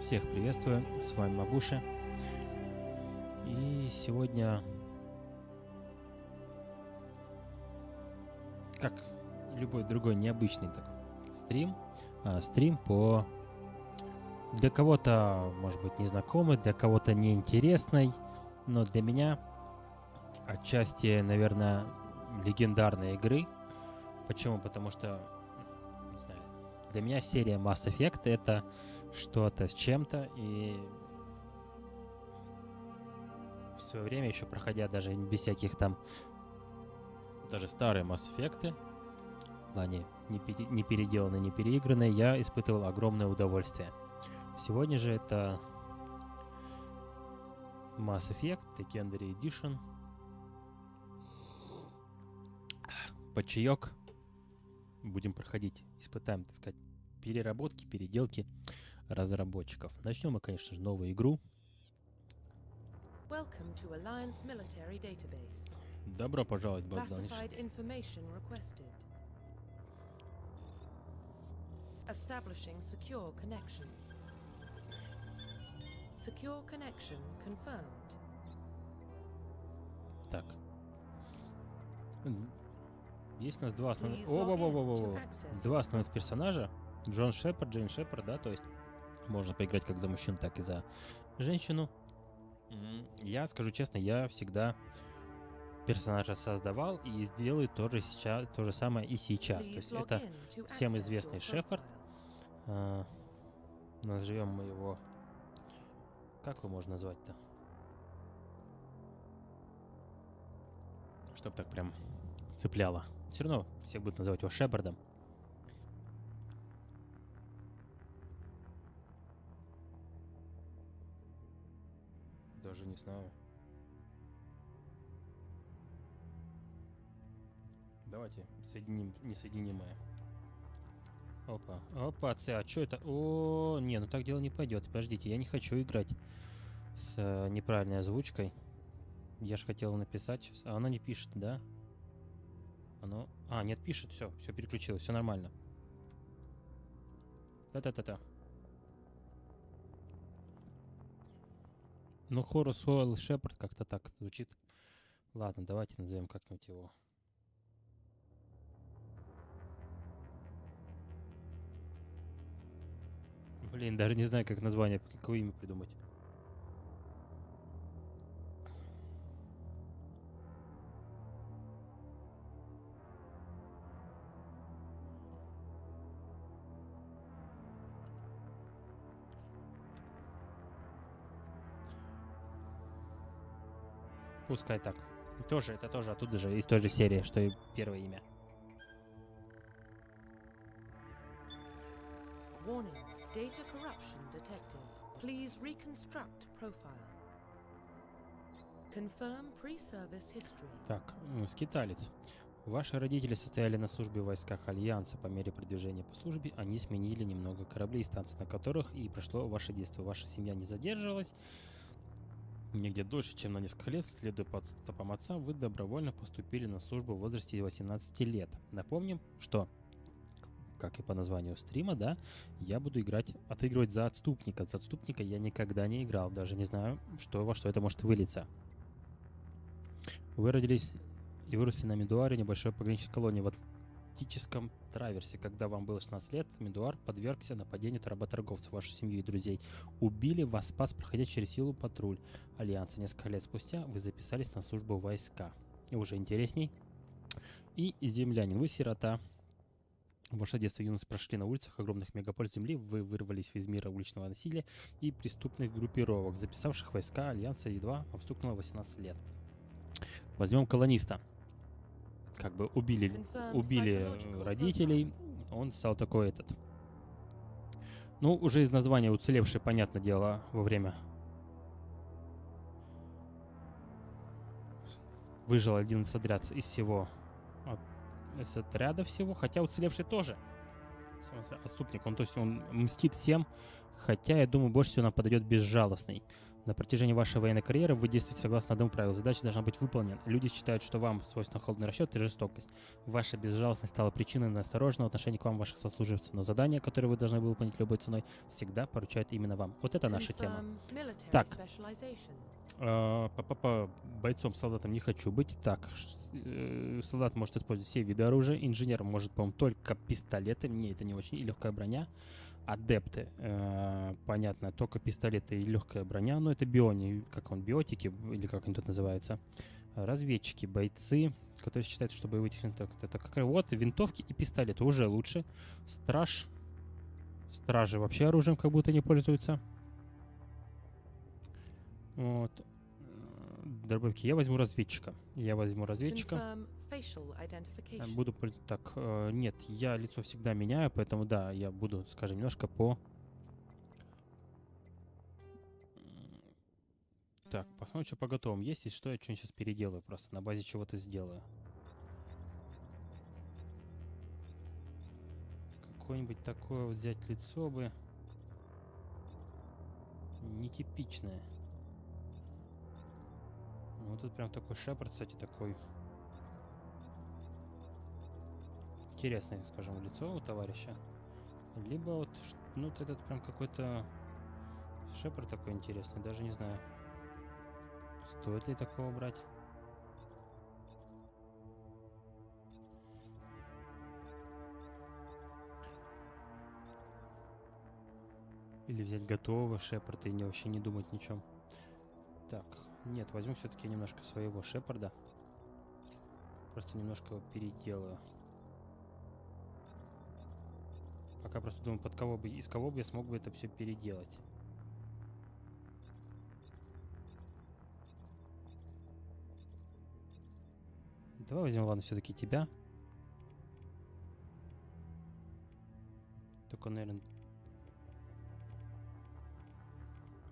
Всех приветствую, с вами Mabushi. И сегодня, как любой другой необычный стрим по для кого-то, может быть, незнакомый, для кого-то неинтересной, но для меня отчасти, наверное, легендарной игры. Почему? Потому что, не знаю, для меня серия Mass Effect — это что-то с чем-то, и в свое время, еще проходя даже без всяких там, даже старые Mass Effect, в плане не переделанные, не переигранные, я испытывал огромное удовольствие. Сегодня же это Mass Effect Legendary Edition. Под чаек будем проходить, испытаем, так сказать, переработки, переделки разработчиков. Начнем мы, конечно же, новую игру. Добро пожаловать, Богданыч. Establishing secure connection. Secure connection confirmed. Так. Есть у нас два основных... Два основных персонажа. Джейн Шепард, да, то есть можно поиграть как за мужчину, так и за женщину. Я скажу честно, я всегда персонажа создавал и сделаю то же самое и сейчас. То есть это всем известный Шепард. Назовем мы его... Как его можно назвать-то? Чтоб так прям цепляло. Все равно все будут называть его Шепардом. Даже не знаю. Давайте соединим несоединимое. Опа, а что это? О, не, ну так дело не пойдет. Подождите, я не хочу играть с неправильной озвучкой. Я же хотел написать сейчас. А она не пишет, да? Оно... А, нет, пишет, все переключилось, все нормально. Та-та-та-та. Ну, Хорус Ойл Шепард как-то так звучит. Ладно, давайте назовем как-нибудь его. Блин, даже не знаю, как название, какое имя придумать. Пускай так. Это тоже оттуда же, из той же серии, что и первое имя. Warning. Data corruption detected. Please reconstruct profile. Confirm pre-service history. Так, скиталец. Ваши родители состояли на службе в войсках Альянса. По мере продвижения по службе они сменили немного кораблей и станций, на которых и прошло ваше детство. Ваша семья не задерживалась нигде дольше, чем на несколько лет. Следуя по стопам отца, вы добровольно поступили на службу в возрасте 18 лет. Напомним, что, как и по названию стрима, да, я буду отыгрывать за отступника. За отступника я никогда не играл, даже не знаю, во что это может вылиться. Вы родились и выросли на Медуаре, небольшой пограничной колонии в Атлантическом траверсе. Когда вам было 16 лет, Медуар подвергся нападению работорговцев. Вашу семью и друзей убили, вас спас, проходя через силу патруль Альянса. Несколько лет спустя вы записались на службу в войска. И уже интересней. И землянин. Вы сирота. Ваше детство и юность прошли на улицах огромных мегаполисов Земли. Вы вырвались из мира уличного насилия и преступных группировок, записавших войска Альянса, едва вам стукнуло 18 лет. Возьмем колониста. Как бы убили родителей, он стал такой этот. Ну, уже из названия уцелевший, понятное дело, во время... Выжил один из отряд из всего... Из отряда всего, хотя уцелевший тоже. Отступник, то есть он мстит всем, хотя, я думаю, больше всего нам подойдет безжалостный. На протяжении вашей военной карьеры вы действуете согласно одному правилу. Задача должна быть выполнена. Люди считают, что вам свойственно холодный расчет и жестокость. Ваша безжалостность стала причиной неосторожного отношения к вам ваших сослуживцев. Но задания, которые вы должны выполнить любой ценой, всегда поручают именно вам. Вот это наша тема. Так. Бойцом, солдатом не хочу быть. Так, солдат может использовать все виды оружия. Инженер может, по-моему, только пистолеты. Мне это не очень. И легкая броня. Адепты, понятно, только пистолеты и легкая броня, но это биони, как он, биотики, или как они тут называются. Разведчики, бойцы, которые считают, что боевые техники, это как вот винтовки и пистолеты, уже лучше. Стражи вообще оружием как будто не пользуются. Вот. Дробовики. Я возьму разведчика. Буду... Так, нет, я лицо всегда меняю, поэтому да, я буду, скажем, немножко по... Так, посмотрим, что по готовым есть, и что я что-нибудь сейчас переделаю просто, на базе чего-то сделаю. Какое-нибудь такое вот взять лицо бы... Нетипичное. Вот тут прям такой Шепард, кстати, такой... Интересное, скажем, лицо у товарища. Либо вот, ну, вот этот прям какой-то Шепард такой интересный. Даже не знаю, стоит ли такого брать. Или взять готового Шепарда и вообще не думать ни о чем. Так, нет, возьму все-таки немножко своего Шепарда. Просто немножко его переделаю. Пока просто думаю, из кого бы я смог бы это все переделать. Давай возьмем, ладно, все-таки тебя. Только, наверное...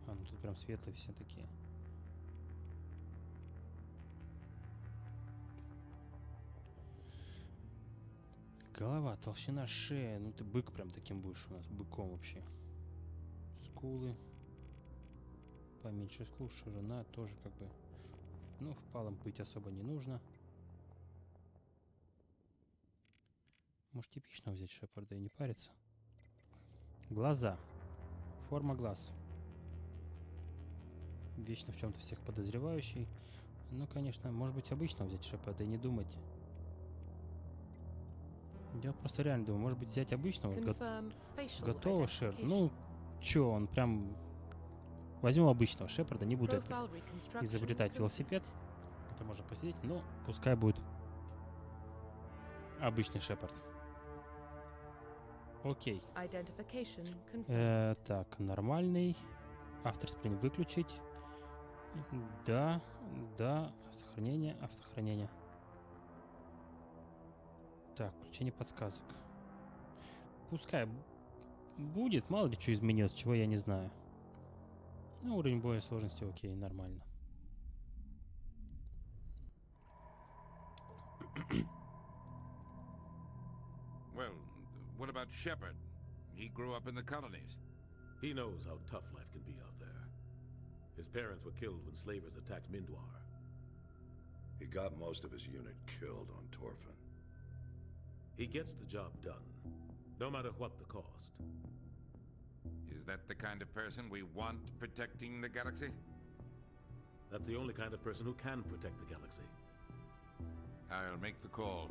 ну тут прям светлые все такие. Голова, толщина шеи. Ну ты бык прям таким будешь у нас. Быком вообще. Скулы. Поменьше скул, ширина тоже как бы... Ну, впалым быть особо не нужно. Может, типично взять Шепарда и не париться. Глаза. Форма глаз. Вечно в чем-то всех подозревающий. Ну, конечно, может быть, обычно взять Шепарда и не думать. Я просто реально думаю, может быть, взять обычного, готового Шепарда. Ну, чё, он прям... Возьму обычного Шепарда, не буду изобретать велосипед. Это можно посидеть, но пускай будет обычный Шепард. Окей. Так, нормальный. Автоспринт выключить. Да, автохранение. Так, включение подсказок. Пускай будет, мало ли что изменилось, чего я не знаю. Ну, уровень боя сложности, окей, нормально. Well, what about Shepard? He grew up in the colonies. He knows how tough life can be out there. His parents were killed when slavers attacked Mindwar. He got most of his unit killed on Torfin. He gets the job done, no matter what the cost. Is that the kind of person we want protecting the galaxy? That's the only kind of person who can protect the galaxy. I'll make the call.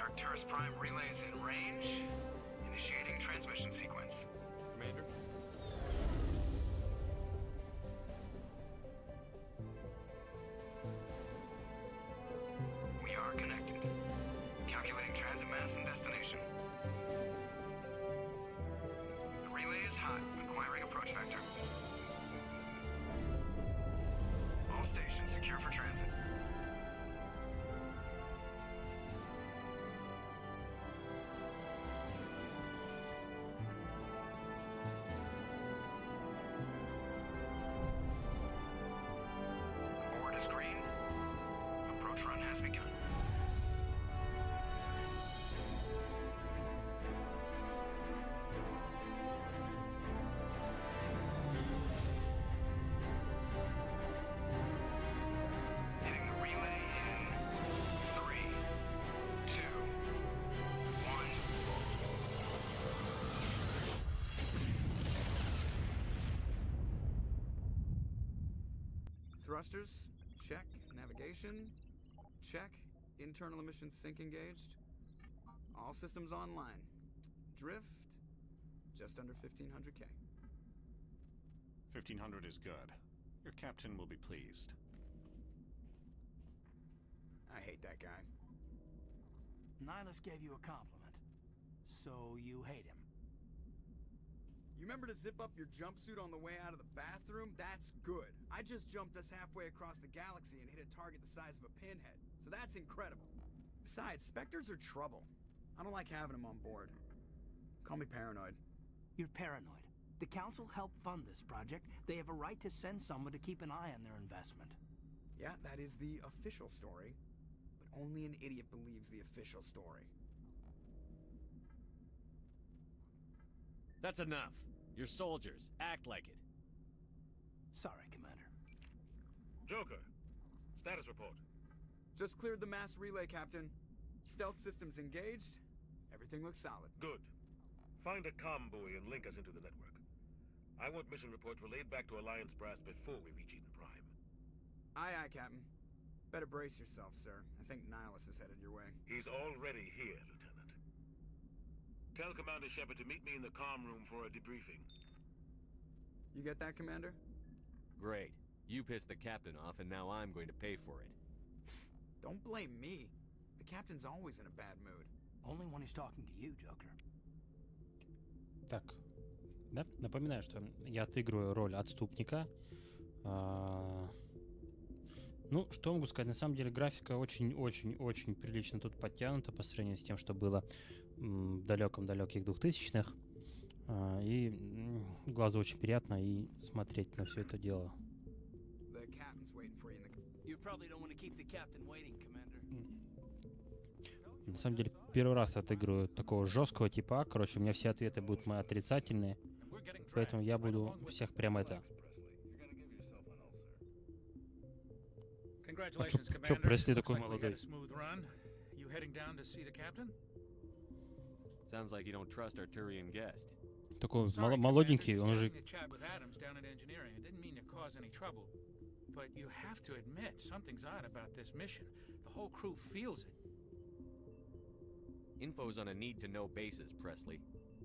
Arcturus Prime relay is in range. Initiating transmission sequence. Commander. We are connected. status and destination. The relay is hot, acquiring approach vector. All stations secure for transit. Board is green. Approach run has begun. Hitting the relay in 3, 2, 1. Thrusters, check. Navigation, check. Internal emissions sync engaged. All systems online. Drift, just under 1500K. 1500 is good. Your captain will be pleased. I hate that guy. Nihilus gave you a compliment. So you hate him. You remember to zip up your jumpsuit on the way out of the bathroom? That's good. I just jumped us halfway across the galaxy and hit a target the size of a pinhead. So that's incredible. Besides, Spectres are trouble. I don't like having them on board. Call me paranoid. You're paranoid. The Council helped fund this project. They have a right to send someone to keep an eye on their investment. Yeah, that is the official story. But only an idiot believes the official story. That's enough. You're soldiers. Act like it. Sorry, Commander. Joker, status report. Just cleared the mass relay, Captain. Stealth systems engaged. Everything looks solid. Good. Find a comm buoy and link us into the network. I want mission reports relayed back to Alliance Brass before we reach Eden Prime. Aye, aye, Captain. Better brace yourself, sir. I think Nihilus is headed your way. He's already here, Lieutenant. Tell Commander Shepard to meet me in the comm room for a debriefing. You get that, Commander? Great. You pissed the captain off, and now I'm going to pay for it. Don't blame me. The Captain's always in a bad mood. Only when he's talking to you, Joker. Так, да, напоминаю, что я отыгрываю роль отступника. Ну, что могу сказать? На самом деле графика очень-очень-очень прилично тут подтянута по сравнению с тем, что было в далеких 2000-х. И глазу очень приятно и смотреть на все это дело. The Captain's waiting for you in the... You probably don't want to keep the captain waiting, Commander. На самом деле, первый раз отыгрываю такого жесткого типа. Короче, у меня все ответы будут мои отрицательные. Поэтому я буду всех прямо это... А чё Пресли такой молодой? Sounds like you don't trust our Turian guest. Такой молоденький, он уже... But you have to admit, something's odd about this mission. The whole crew feels it. Info's on a need-to-know basis, Presley.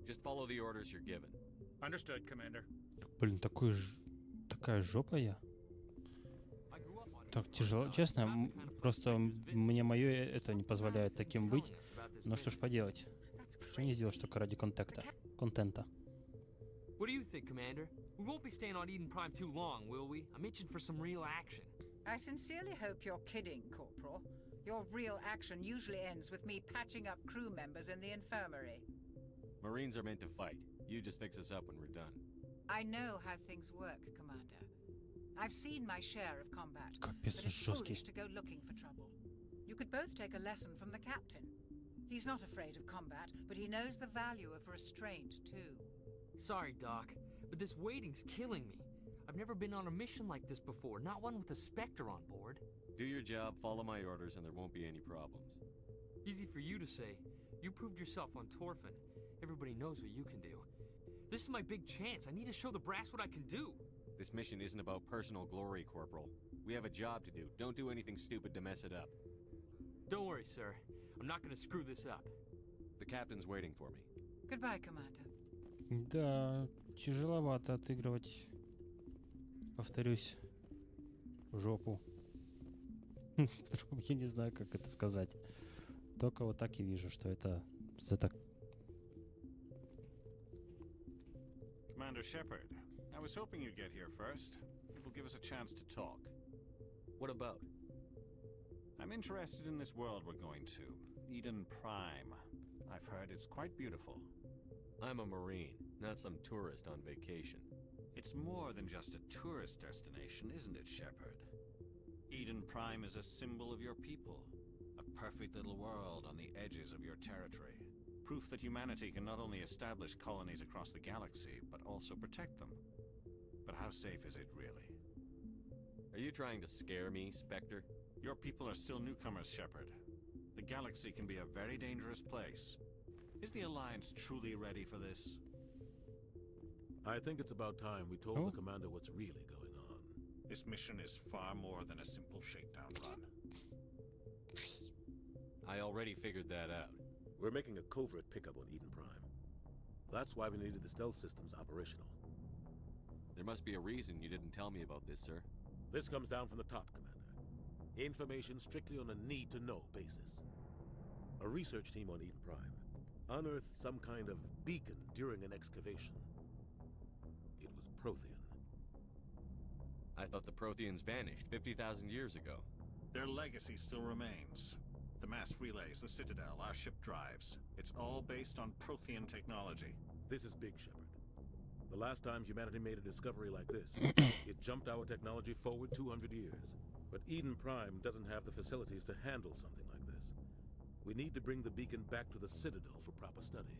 Just follow the orders you're given. Understood, Commander. Блин, такая жопа я. Так тяжело. Честно, просто мне мое это не позволяет таким быть. Но что ж поделать? Что не сделаешь только ради контента. What do you think, Commander? We won't be staying on Eden Prime too long, will we? I'm itching for some real action. I sincerely hope you're kidding, Corporal. Your real action usually ends with me patching up crew members in the infirmary. Marines are meant to fight. You just fix us up when we're done. I know how things work, Commander. I've seen my share of combat, but Капец, it's жесткий. foolish to go looking for trouble. You could both take a lesson from the captain. He's not afraid of combat, but he knows the value of restraint, too. Sorry, Doc, but this waiting's killing me. I've never been on a mission like this before, not one with a Spectre on board. Do your job, follow my orders, and there won't be any problems. Easy for you to say. You proved yourself on Torfin. Everybody knows what you can do. This is my big chance. I need to show the brass what I can do. This mission isn't about personal glory, Corporal. We have a job to do. Don't do anything stupid to mess it up. Don't worry, sir. I'm not gonna screw this up. The captain's waiting for me. Goodbye, Commander. Да, тяжеловато отыгрывать. Повторюсь, жопу. Я не знаю, как это сказать. Только вот так и вижу, что это за так... Commander Shepard, I was hoping you'd get here first. It will give us a chance to talk. What about? I'm interested in this world we're going to, Eden Prime. I've heard it's quite beautiful. I'm a Marine, not some tourist on vacation. It's more than just a tourist destination, isn't it, Shepard? Eden Prime is a symbol of your people. A perfect little world on the edges of your territory. Proof that humanity can not only establish colonies across the galaxy, but also protect them. But how safe is it really? Are you trying to scare me, Spectre? Your people are still newcomers, Shepard. The galaxy can be a very dangerous place. Is the Alliance truly ready for this? I think it's about time we told the commander what's really going on. This mission is far more than a simple shakedown run. I already figured that out. We're making a covert pickup on Eden Prime. That's why we needed the stealth systems operational. There must be a reason you didn't tell me about this, sir. This comes down from the top, Commander. Information strictly on a need-to-know basis. A research team on Eden Prime unearthed some kind of beacon during an excavation. It was Prothean. I thought the Protheans vanished 50,000 years ago. Their legacy still remains. The mass relays, the Citadel, our ship drives. It's all based on Prothean technology. This is big, Shepard. The last time humanity made a discovery like this, it jumped our technology forward 200 years. But Eden Prime doesn't have the facilities to handle something like this. We need to bring the beacon back to the Citadel for proper study.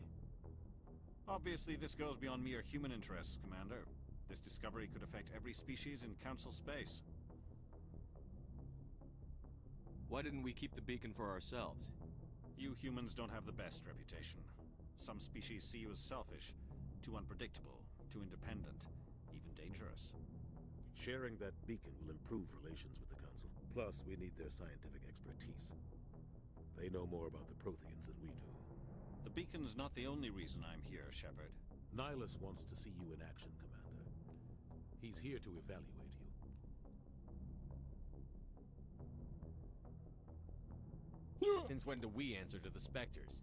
Obviously, this goes beyond mere human interests, Commander. This discovery could affect every species in Council space. Why didn't we keep the beacon for ourselves? You humans don't have the best reputation. Some species see you as selfish, too unpredictable, too independent, even dangerous. Sharing that beacon will improve relations with the Council. Plus, we need their scientific expertise. They know more about the Protheans than we do. The beacon's not the only reason I'm here, Shepard. Nihilus wants to see you in action, Commander. He's here to evaluate you. Since when do we answer to the Spectres?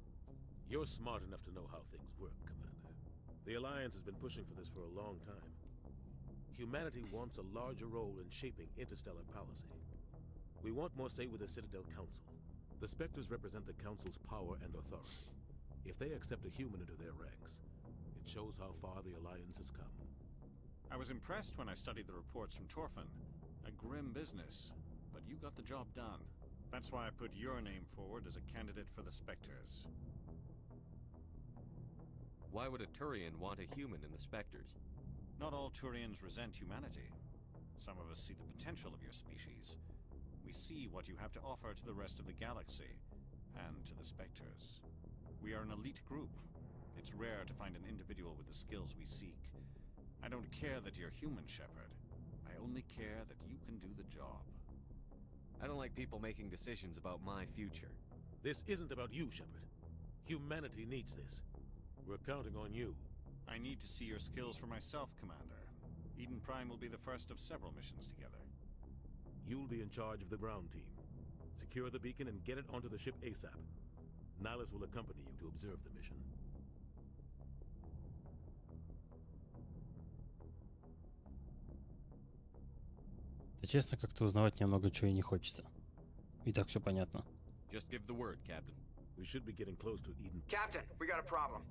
You're smart enough to know how things work, Commander. The Alliance has been pushing for this for a long time. Humanity wants a larger role in shaping interstellar policy. We want more say with the Citadel Council. The Spectres represent the Council's power and authority. If they accept a human into their ranks, it shows how far the Alliance has come. I was impressed when I studied the reports from Torfin. A grim business, but you got the job done. That's why I put your name forward as a candidate for the Spectres. Why would a Turian want a human in the Spectres? Not all Turians resent humanity. Some of us see the potential of your species. We see what you have to offer to the rest of the galaxy, and to the Spectres. We are an elite group. It's rare to find an individual with the skills we seek. I don't care that you're human, Shepard. I only care that you can do the job. I don't like people making decisions about my future. This isn't about you, Shepard. Humanity needs this. We're counting on you. I need to see your skills for myself, Commander. Eden Prime will be the first of several missions together. You'll be in charge of the ground team. Secure the beacon and get it onto the ship ASAP. Nihilus will accompany you to observe the mission. Да честно, как-то узнавать немного чего и не хочется. И так все понятно. Just give the word, Captain. We should be getting close to Eden. Captain, we got a problem.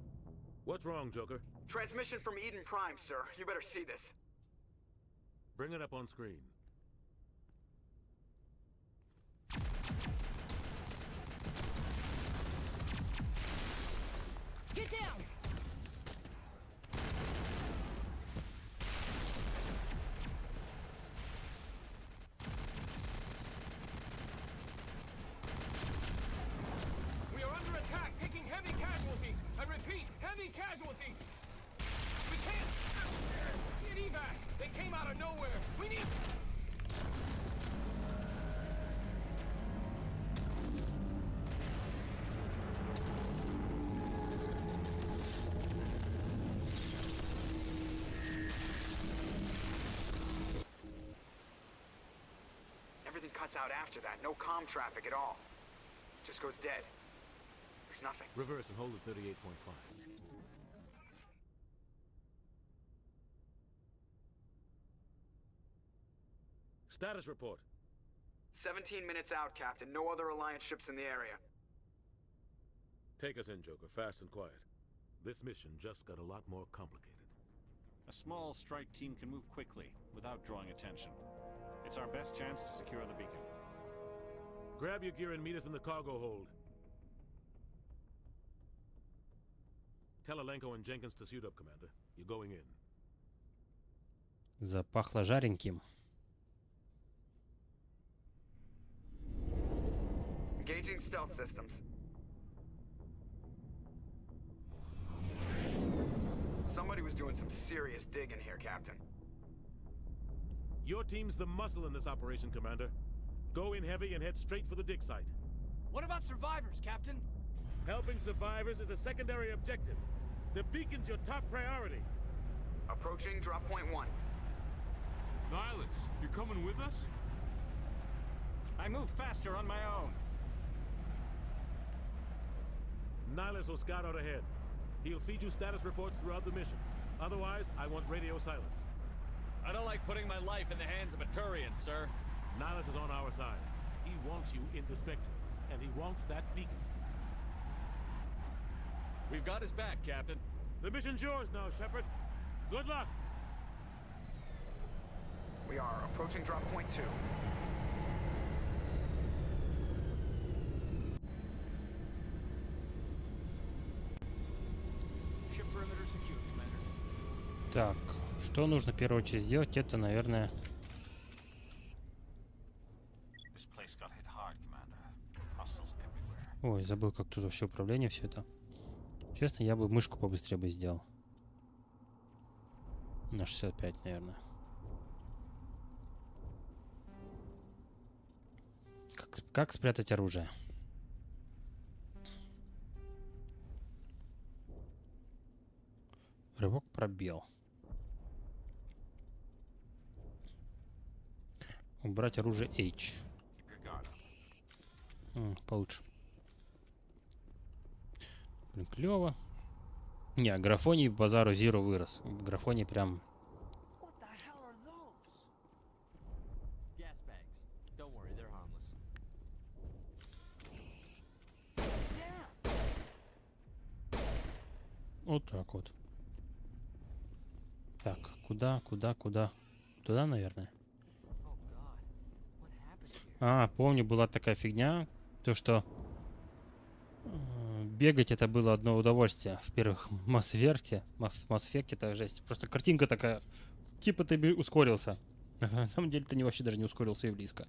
What's wrong, Joker? Transmission from Eden Prime, sir. You better see this. Bring it up on screen. Get down! We are under attack, taking heavy casualties. I repeat, heavy casualties. We can't get evac. They came out of nowhere. We need. Everything cuts out after that. No comm traffic at all. Just goes dead. There's nothing. Reverse and hold at 38.5. Status report. 17 minutes out, Captain. No other Alliance ships in the area. Take us in, Joker, fast and quiet. This mission just got a lot more complicated. A small strike team can move quickly, without drawing attention. It's our best chance to secure the beacon. Grab your gear and meet us in the cargo hold. Tell Alenko and Jenkins to suit up, Commander. You're going in. Запахло жареньким. Engaging stealth systems. Somebody was doing some serious digging here, Captain. Your team's the muscle in this operation, Commander. Go in heavy and head straight for the dig site. What about survivors, Captain? Helping survivors is a secondary objective. The beacon's your top priority. Approaching drop point 1. Nihilus, you're coming with us? I move faster on my own. Nihilus will scout out ahead. He'll feed you status reports throughout the mission. Otherwise, I want radio silence. I don't like putting my life in the hands of a Turian, sir. Nihilus is on our side. He wants you in the Spectres, and he wants that beacon. We've got his back, Captain. The mission's yours now, Shepard. Good luck! We are approaching drop point 2. Ship perimeter secure, Commander. Так, что нужно в первую очередь сделать? Это, наверное... This place got hit hard, Commander. Hostiles everywhere. Ой, забыл, как тут вообще управление, все это. Честно, я бы мышку побыстрее бы сделал. На 65, наверное. Как спрятать оружие? Рывок пробел. Убрать оружие H. Получше. Блин, клево. Не, графоний базару Zero вырос. Графоний прям... Gas bags. Don't worry, they're harmless. Вот так вот. Так, куда? Туда, наверное. А, помню, была такая фигня, то что бегать это было одно удовольствие в первых Mass Effect это жесть. Просто картинка такая, типа ты ускорился. На самом деле ты вообще даже не ускорился и близко.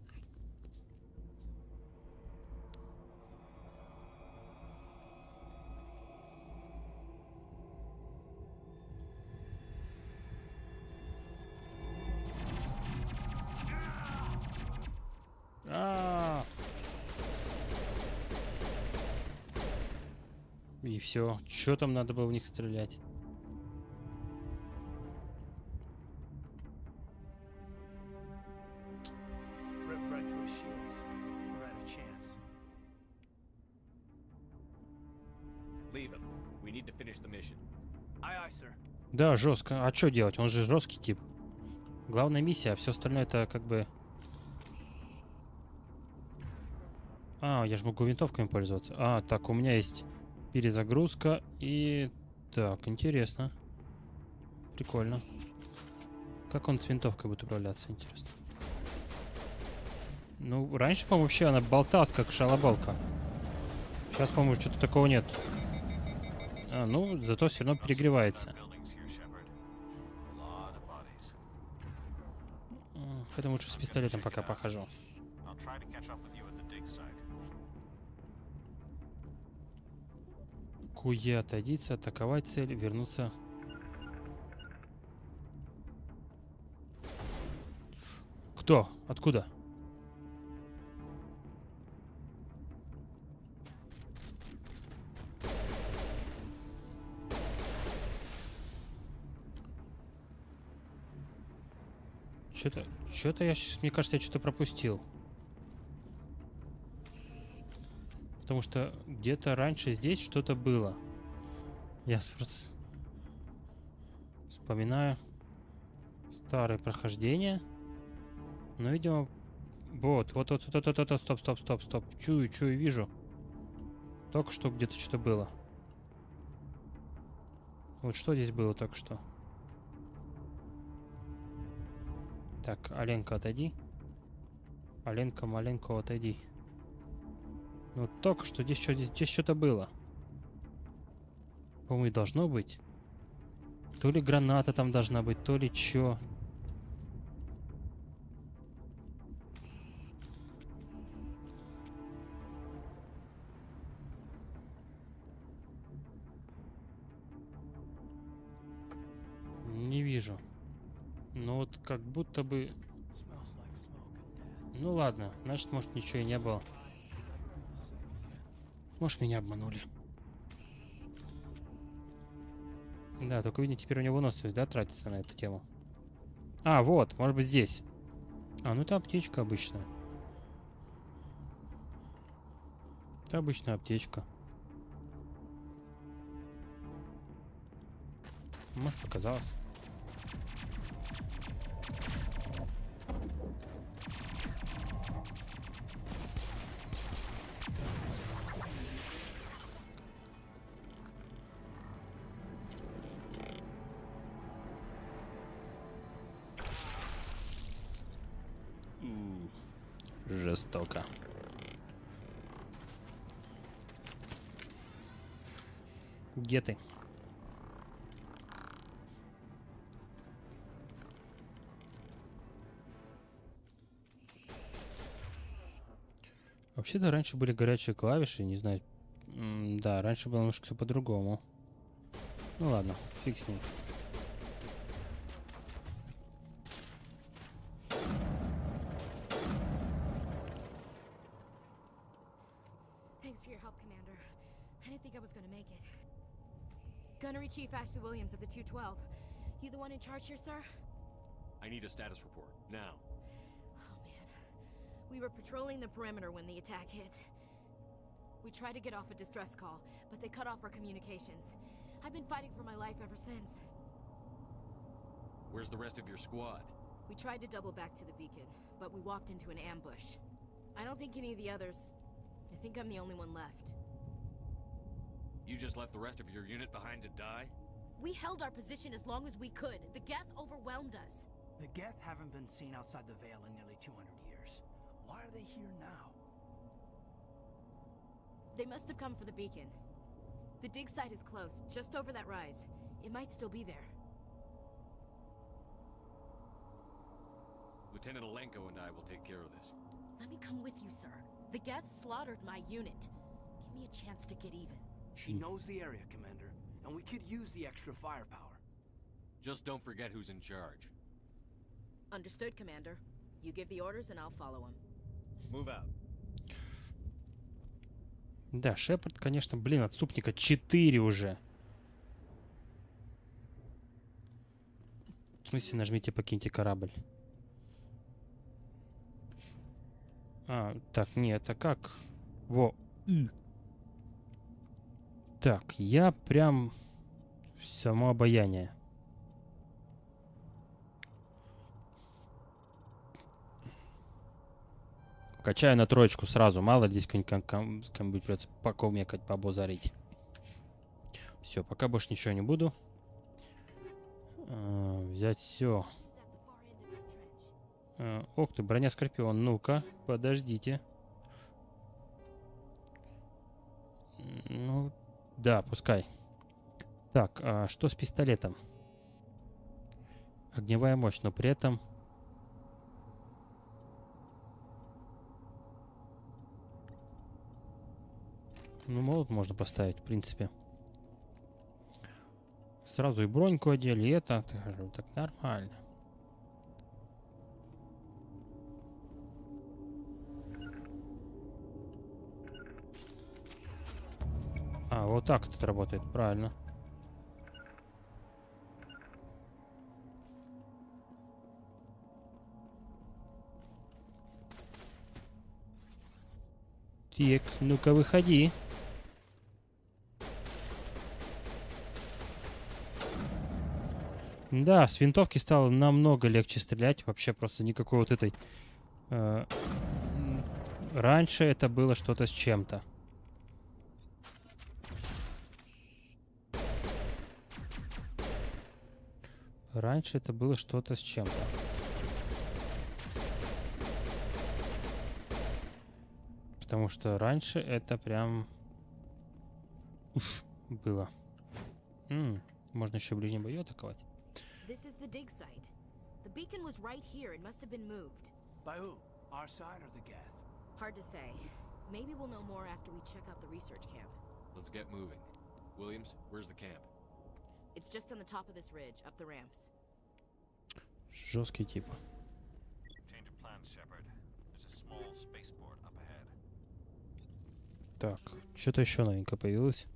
И все. Что там надо было в них стрелять? Да, жестко. А что делать? Он же жесткий тип. Главная миссия, а все остальное это как бы... А, я же могу винтовками пользоваться. А, так, у меня есть перезагрузка и... Так, интересно. Прикольно. Как он с винтовкой будет управляться, интересно. Ну, раньше, по-моему, вообще она болталась, как шалобалка. Сейчас, по-моему, что-то такого нет. А, ну, зато все равно перегревается. Поэтому лучше с пистолетом пока похожу. Куе отойдите, атаковать цель, вернуться. Кто? Откуда? Что-то я сейчас, мне кажется, я что-то пропустил. Потому что где-то раньше здесь что-то было. Я просто вспоминаю старые прохождения. Но, видимо, вот, стоп. Чую, вижу. Только что где-то что-то было. Вот что здесь было только что? Так, Оленка, отойди. Оленка, маленько, отойди. Ну, только что здесь что-то было. По-моему, и должно быть. То ли граната там должна быть, то ли чё. Не вижу. Ну вот как будто бы... Ну ладно, значит, может, ничего и не было. Может, меня обманули. Да, только, видите, теперь у него выносливость, да, тратится на эту тему. А, вот, может быть, здесь. А, ну это аптечка обычная. Это обычная аптечка. Может, показалось. Жестоко. Где ты? Вообще-то раньше были горячие клавиши, не знаю. Да, раньше было немножко все по-другому. Ну ладно, фиг с ним. Gunnery Chief Ashley Williams of the 212. You the one in charge here, sir? I need a status report, now. Oh, man. We were patrolling the perimeter when the attack hit. We tried to get off a distress call, but they cut off our communications. I've been fighting for my life ever since. Where's the rest of your squad? We tried to double back to the beacon, but we walked into an ambush. I don't think any of the others... I think I'm the only one left. You just left the rest of your unit behind to die? We held our position as long as we could. The Geth overwhelmed us. The Geth haven't been seen outside the Veil in nearly 200 years. Why are they here now? They must have come for the beacon. The dig site is close, just over that rise. It might still be there. Lieutenant Alenko and I will take care of this. Let me come with you, sir. The Geth slaughtered my unit. Give me a chance to get even. She knows the area, Commander, and we could use the extra firepower. Just don't forget who's in charge. Understood, Commander. You give the orders and I'll follow them. Move out. Да, Шепард, конечно, блин, отступника 4 уже. В смысле, нажмите покиньте корабль. А, так, нет, а как? Во. Так, я прям само обаяние. Качаю на 3 сразу. Мало ли здесь кому-нибудь придется покомекать, побозарить. Все, пока больше ничего не буду. Взять все. Ох ты, броня Скорпион. Ну-ка, подождите. Ну, да, пускай. Так, а что с пистолетом? Огневая мощь, но при этом... Ну, молот можно поставить, в принципе. Сразу и броньку одели, и это так нормально. А, вот так это работает, правильно. Так, ну-ка выходи. Да, с винтовки стало намного легче стрелять. Вообще просто никакой вот этой... Раньше это было что-то с чем-то. Раньше это было что-то с чем-то. Потому что раньше это прям... Уф, было. Можно еще в ближнем бою атаковать. This is the dig site. The beacon was right here and must have been moved. By who? Our side or the Geth? Hard to say. Maybe we'll know more after we check out the research camp. Let's get moving. Williams, where's the camp? It's just on the top of this ridge, up the ramps. Жесткий тип. Change of plans, Shepard. There's a small spaceport up ahead. Так, что-то еще новенькое появилось.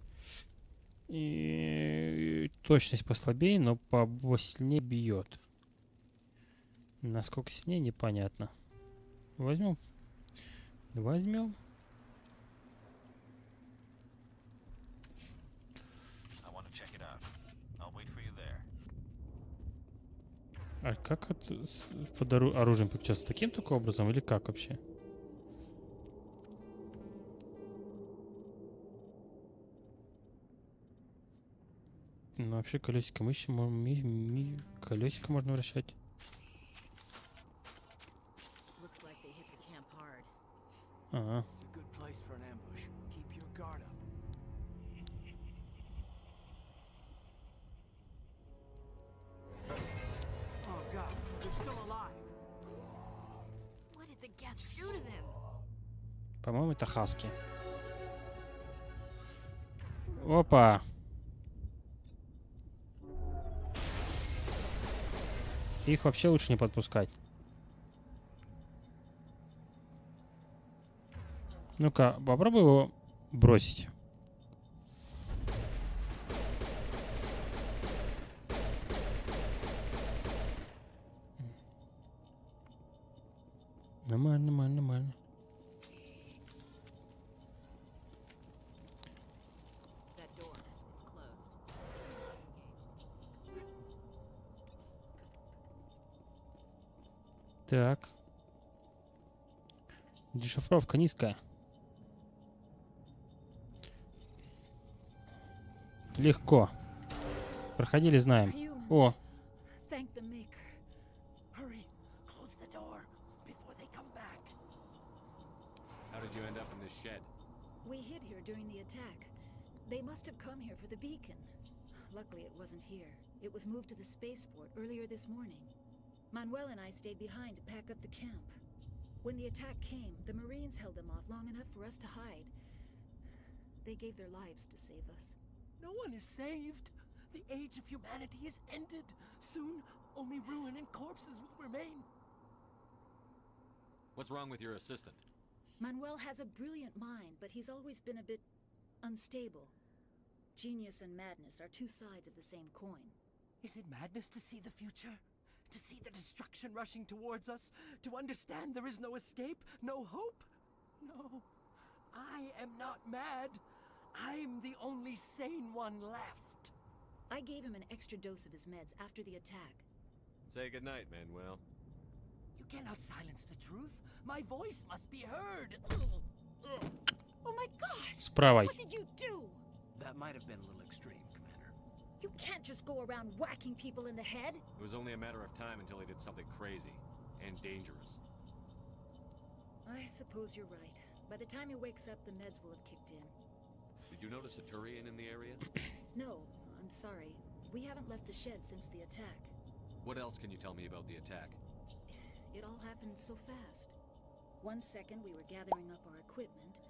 И точность послабее, но посильнее бьет. Насколько сильнее, непонятно. Возьмем. Возьмем. А как это под оружием подключаться? Таким только образом или как вообще? Ну, вообще колесико мыши, колесико можно вращать. Ага. По-моему, это хаски. Опа! Их вообще лучше не подпускать. Ну-ка, попробуй его бросить. Нормально, нормально, нормально. Так. Дешифровка низкая. Легко. Проходили, знаем. О. We hid here during the attack. They must have come here for the beacon. Luckily, it wasn't here. It was moved to the spaceport earlier this morning. Manuel and I stayed behind to pack up the camp. When the attack came, the Marines held them off long enough for us to hide. They gave their lives to save us. No one is saved. The age of humanity is ended. Soon, only ruin and corpses will remain. What's wrong with your assistant? Manuel has a brilliant mind, but he's always been a bit unstable. Genius and madness are two sides of the same coin. Is it madness to see the future? To see the destruction rushing towards us? To understand there is no escape? No hope? No. I am not mad. I'm the only sane one left. I gave him an extra dose of his meds after the attack. Say goodnight, Manuel. You cannot silence the truth. My voice must be heard. Oh my God! Справа. What did you do? That might have been a little extreme, Commander. You can't just go around whacking people in the head. It was only a matter of time until he did something crazy and dangerous. I suppose you're right. By the time he wakes up, the meds will have kicked in. Did you notice a Turian in the area? No, I'm sorry. We haven't left the shed since the attack. What else can you tell me about the attack? It all happened so fast. 1 second we were gathering up our equipment.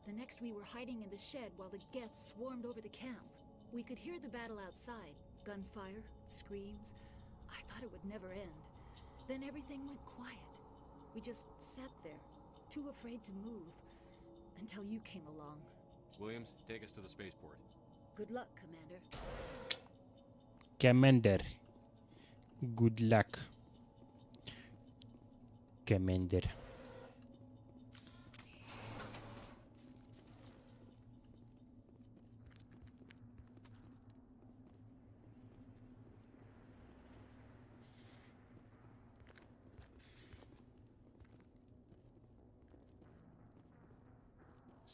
The next we were hiding in the shed while the Geth swarmed over the camp. We could hear the battle outside. Gunfire, screams. I thought it would never end. Then everything went quiet. We just sat there, too afraid to move, until you came along. Williams, take us to the spaceport. Good luck, Commander. Commander. Good luck. Commander.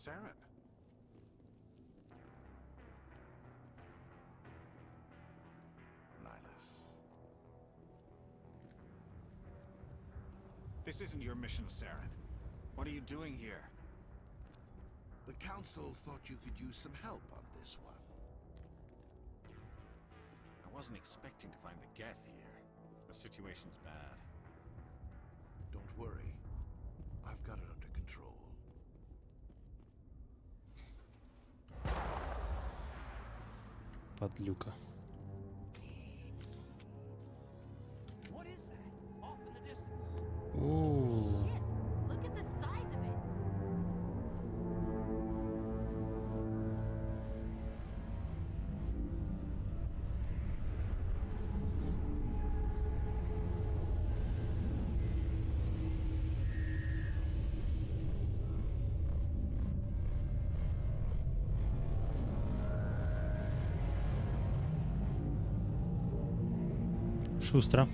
Saren. Nihilus. This isn't your mission, Saren. What are you doing here? The Council thought you could use some help on this one. I wasn't expecting to find the Geth here. The situation's bad. Don't worry. I've got it under control. Подлюка. What is that? Off in the distance. Ooh. Look at the size of it. Шустро.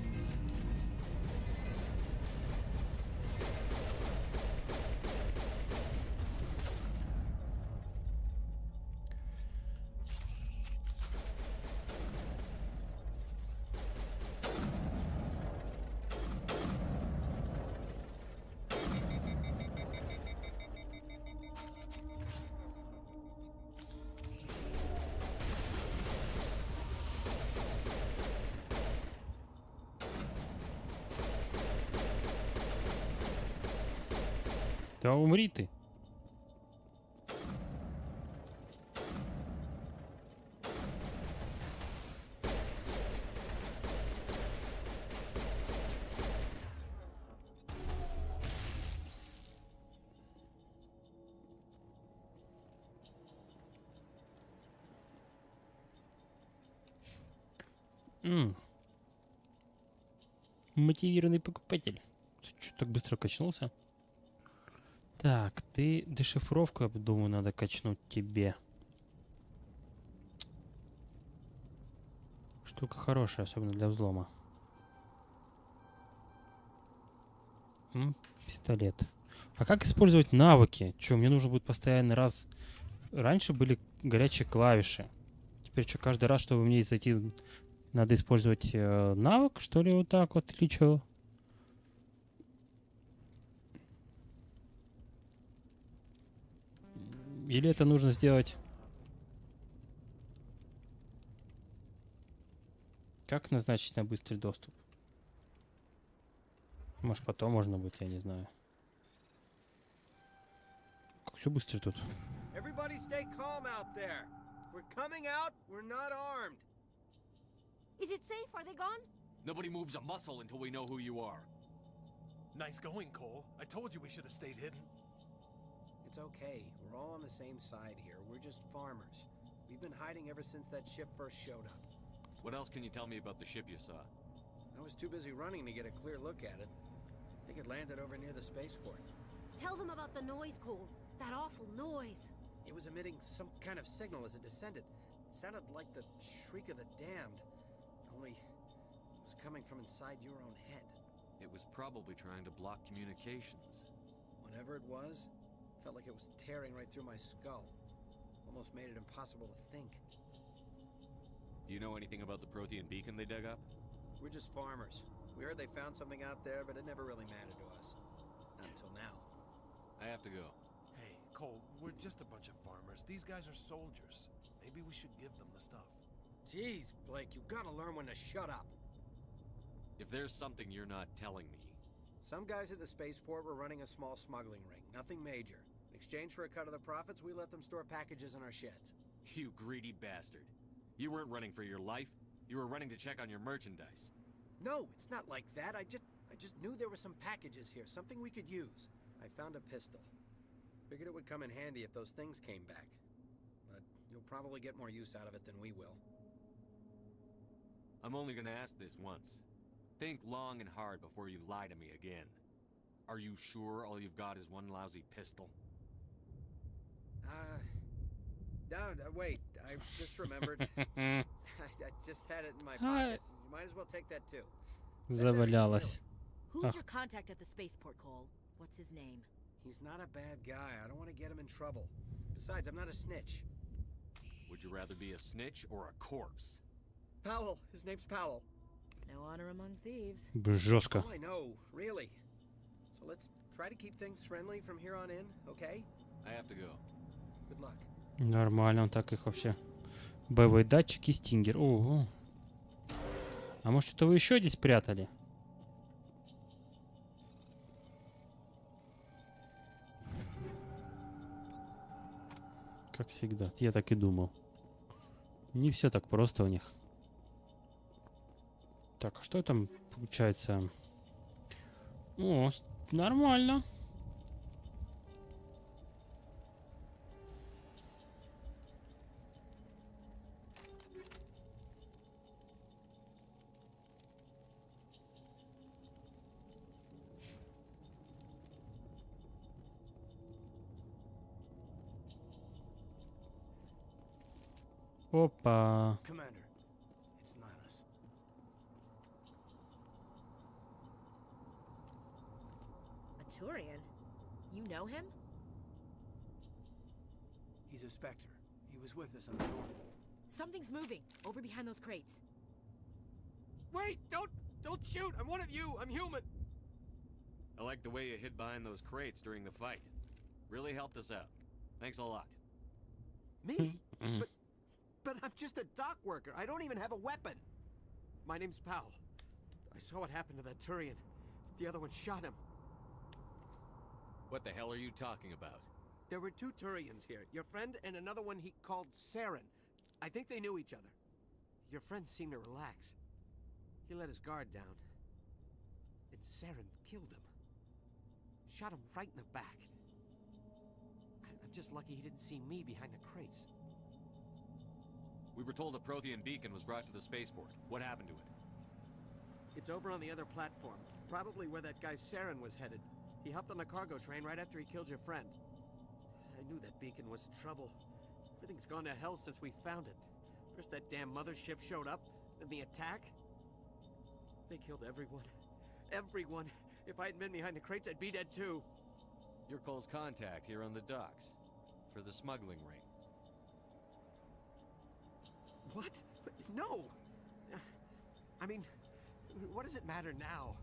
Да умри ты. Мотивированный покупатель. Что так быстро качнулся? Так, ты дешифровку, я думаю, надо качнуть тебе. Штука хорошая, особенно для взлома. Пистолет. А как использовать навыки? Че, мне нужно будет постоянный раз... Раньше были горячие клавиши. Теперь что, каждый раз, чтобы мне зайти, надо использовать навык, что ли, вот так вот, или что? Или это нужно сделать... Как назначить на быстрый доступ? Может, потом можно будет, я не знаю. Как все быстро тут. Everybody stay calm out there. We're coming out, we're not armed. Is it safe? Are they gone? Nobody moves a muscle until we know who you are. Nice going, Cole. I told you we should have stayed hidden. It's okay. We're all on the same side here. We're just farmers. We've been hiding ever since that ship first showed up. What else can you tell me about the ship you saw? I was too busy running to get a clear look at it. I think it landed over near the spaceport. Tell them about the noise, Cole. That awful noise. It was emitting some kind of signal as it descended. It sounded like the shriek of the damned. Only it was coming from inside your own head. It was probably trying to block communications. Whatever it was, felt like it was tearing right through my skull. Almost made it impossible to think. Do you know anything about the Prothean beacon they dug up? We're just farmers. We heard they found something out there, but it never really mattered to us. Not until now. I have to go. Hey, Cole, we're just a bunch of farmers. These guys are soldiers. Maybe we should give them the stuff. Jeez, Blake, you gotta learn when to shut up. If there's something you're not telling me... Some guys at the spaceport were running a small smuggling ring. Nothing major. In exchange for a cut of the profits, we let them store packages in our sheds. You greedy bastard. You weren't running for your life. You were running to check on your merchandise. No, it's not like that. I just knew there were some packages here, something we could use. I found a pistol. Figured it would come in handy if those things came back. But you'll probably get more use out of it than we will. I'm only gonna ask this once. Think long and hard before you lie to me again. Are you sure all you've got is one lousy pistol? Wait. I just remembered. I just had it in my pocket. You might as well take that too. Завалялась. Who's your contact at the spaceport, Cole? What's his name? He's not a bad guy. I don't want to get him in trouble. Besides, I'm not a snitch. Would you rather be a snitch or a corpse? Powell. His name's Powell. No honor among thieves. Жестко. Oh, I know, really. So let's try to keep things friendly from here on in, okay? I have to go. Good luck. Нормально, он так их вообще. Боевые датчики, стингер. Ого. А может, что-то вы еще здесь прятали? Как всегда. Я так и думал. Не все так просто у них. Так, а что там получается? О, нормально. Опа. Commander, it's Nihilus. A Turian? You know him? He's a Spectre. He was with us on the north. Something's moving over behind those crates. Wait! Don't shoot! I'm one of you! I'm human! I like the way you hid behind those crates during the fight. Really helped us out. Thanks a lot. Me? But I'm just a dock worker. I don't even have a weapon. My name's Powell. I saw what happened to that Turian. The other one shot him. What the hell are you talking about? There were two Turians here. Your friend and another one he called Saren. I think they knew each other. Your friend seemed to relax. He let his guard down. And Saren killed him. Shot him right in the back. I'm just lucky he didn't see me behind the crates. We were told a Prothean beacon was brought to the spaceport. What happened to it? It's over on the other platform. Probably where that guy Saren was headed. He hopped on the cargo train right after he killed your friend. I knew that beacon was in trouble. Everything's gone to hell since we found it. First that damn mothership showed up, then the attack. They killed everyone. Everyone. If I hadn't been behind the crates, I'd be dead too. You're Cole's contact here on the docks. For the smuggling ring. What? No! I mean, what does it matter now?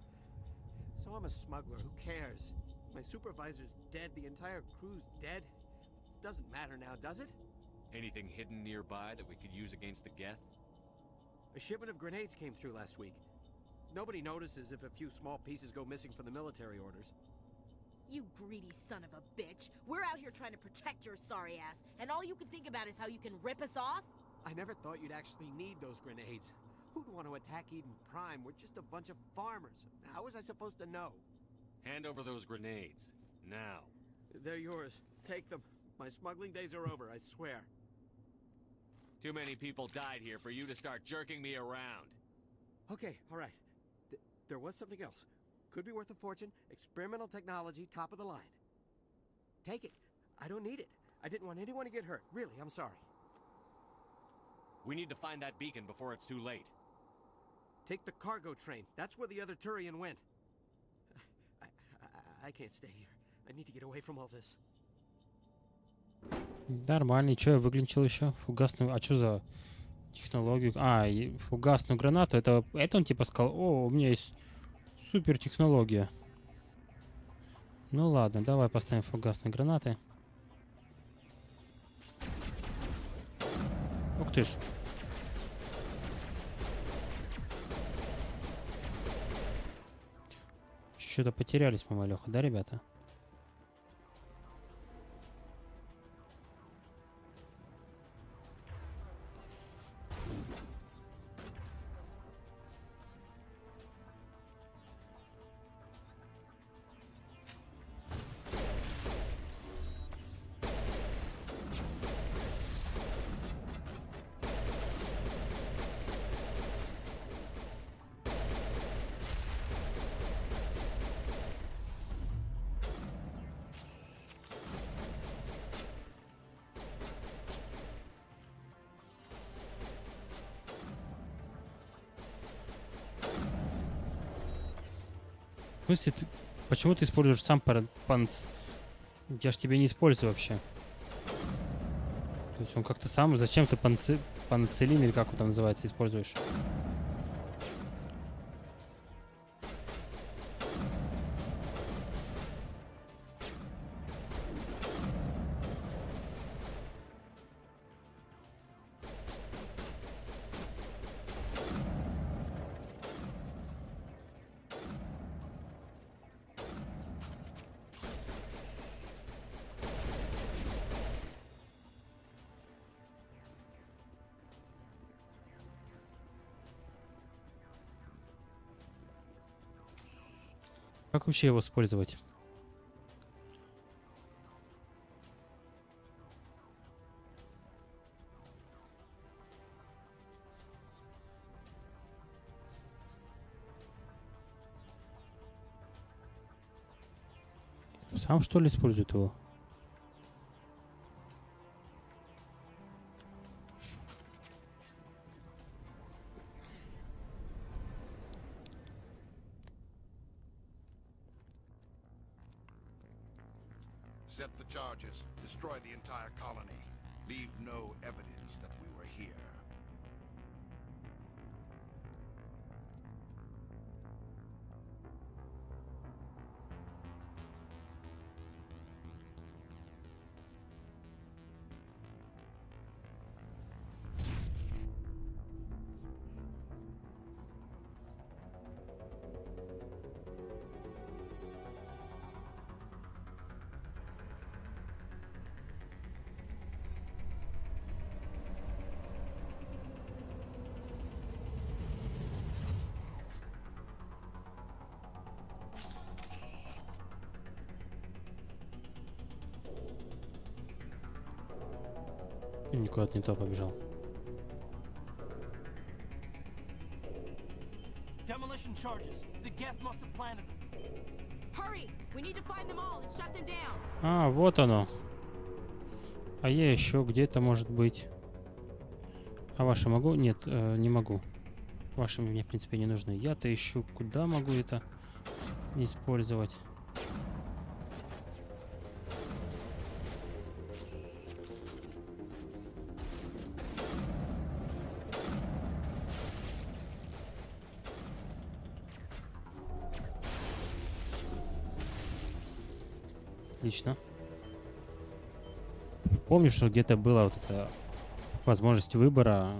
So I'm a smuggler, who cares? My supervisor's dead, the entire crew's dead. Doesn't matter now, does it? Anything hidden nearby that we could use against the Geth? A shipment of grenades came through last week. Nobody notices if a few small pieces go missing from the military orders. You greedy son of a bitch. We're out here trying to protect your sorry ass, and all you can think about is how you can rip us off? I never thought you'd actually need those grenades. Who'd want to attack Eden Prime? We're just a bunch of farmers. How was I supposed to know? Hand over those grenades. Now. They're yours. Take them. My smuggling days are over, I swear. Too many people died here for you to start jerking me around. Okay, all right. There was something else. Could be worth a fortune. Experimental technology, top of the line. Take it. I don't need it. I didn't want anyone to get hurt. Really, I'm sorry. We need to find that beacon before it's too late. Take the cargo train. That's where the other Turian went. I can't stay here. I need to get away from all this. Нормально. Что я выглянул еще? Фугасную... А что за технологию? А, фугасную гранату. Это он типа сказал, о, у меня есть супер технология. Ну ладно, давай поставим фугасные гранаты. Ух ты ж. Что-то потерялись мы, малёха, да, ребята? В смысле, почему ты используешь сам Я ж тебя не использую вообще. То есть он как-то сам... Зачем ты панцелин или как он там называется, используешь? Как вообще его использовать? Сам что ли использует его? Set the charges. Destroy the entire colony. Leave no evidence that we were here. Никуда-то не то побежал. Demolition charges. The Geth must have planted them. Hurry! We need to find them all and shut them down. А, вот оно. А я еще где-то может быть. А ваши могу? Нет, не могу. Ваши мне, в принципе, не нужны. Я-то ищу, куда могу это использовать. Отлично. Помню, что где-то была вот эта возможность выбора.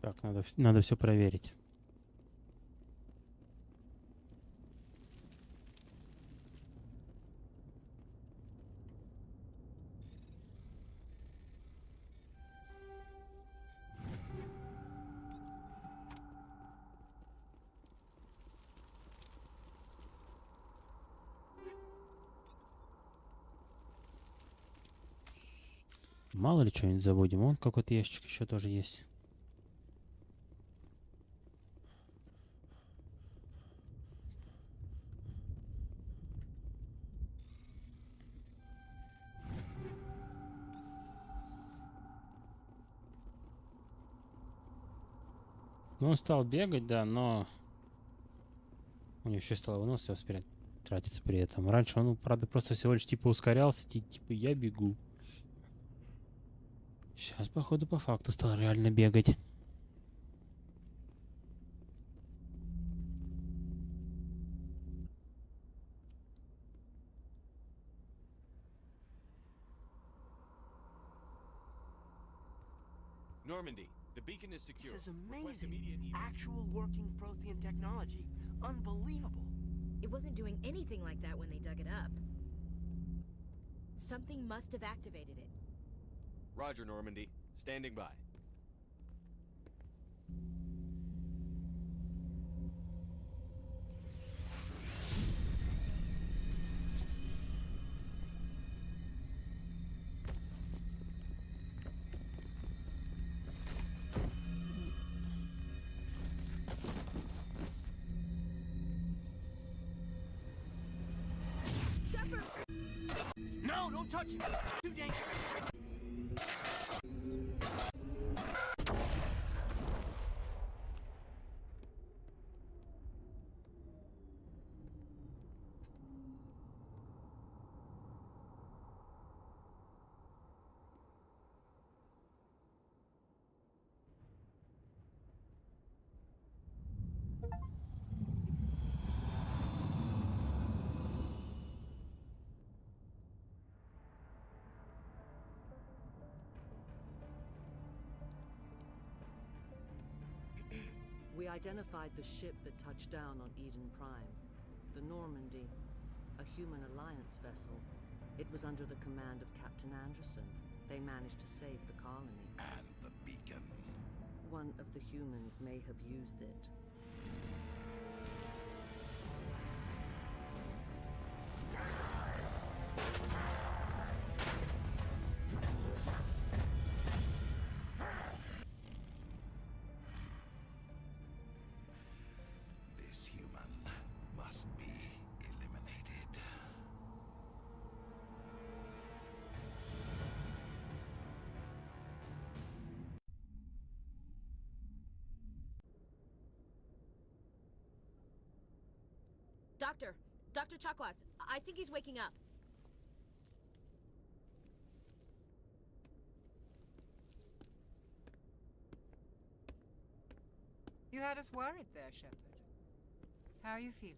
Так, надо все проверить. Мало ли что-нибудь забудем. Вон какой-то ящик еще тоже есть. Ну, он стал бегать, да, но у него еще стало выносливость тратиться при этом. Раньше он, правда, просто всего лишь типа ускорялся, типа я бегу. Сейчас, походу, по факту стал реально бегать. Normandy, the beacon is secure. This is amazing. Actual working Prothean technology. Unbelievable. It wasn't doing anything like that when they dug it up. Something must have activated it. Roger, Normandy. Standing by. No, don't touch it. Too dangerous. We identified the ship that touched down on Eden Prime. The Normandy, a human alliance vessel. It was under the command of Captain Anderson. They managed to save the colony. And the beacon. One of the humans may have used it. This human must be eliminated. Dr. Chakwas, I think he's waking up. You had us worried there, Shepard. How are you feeling?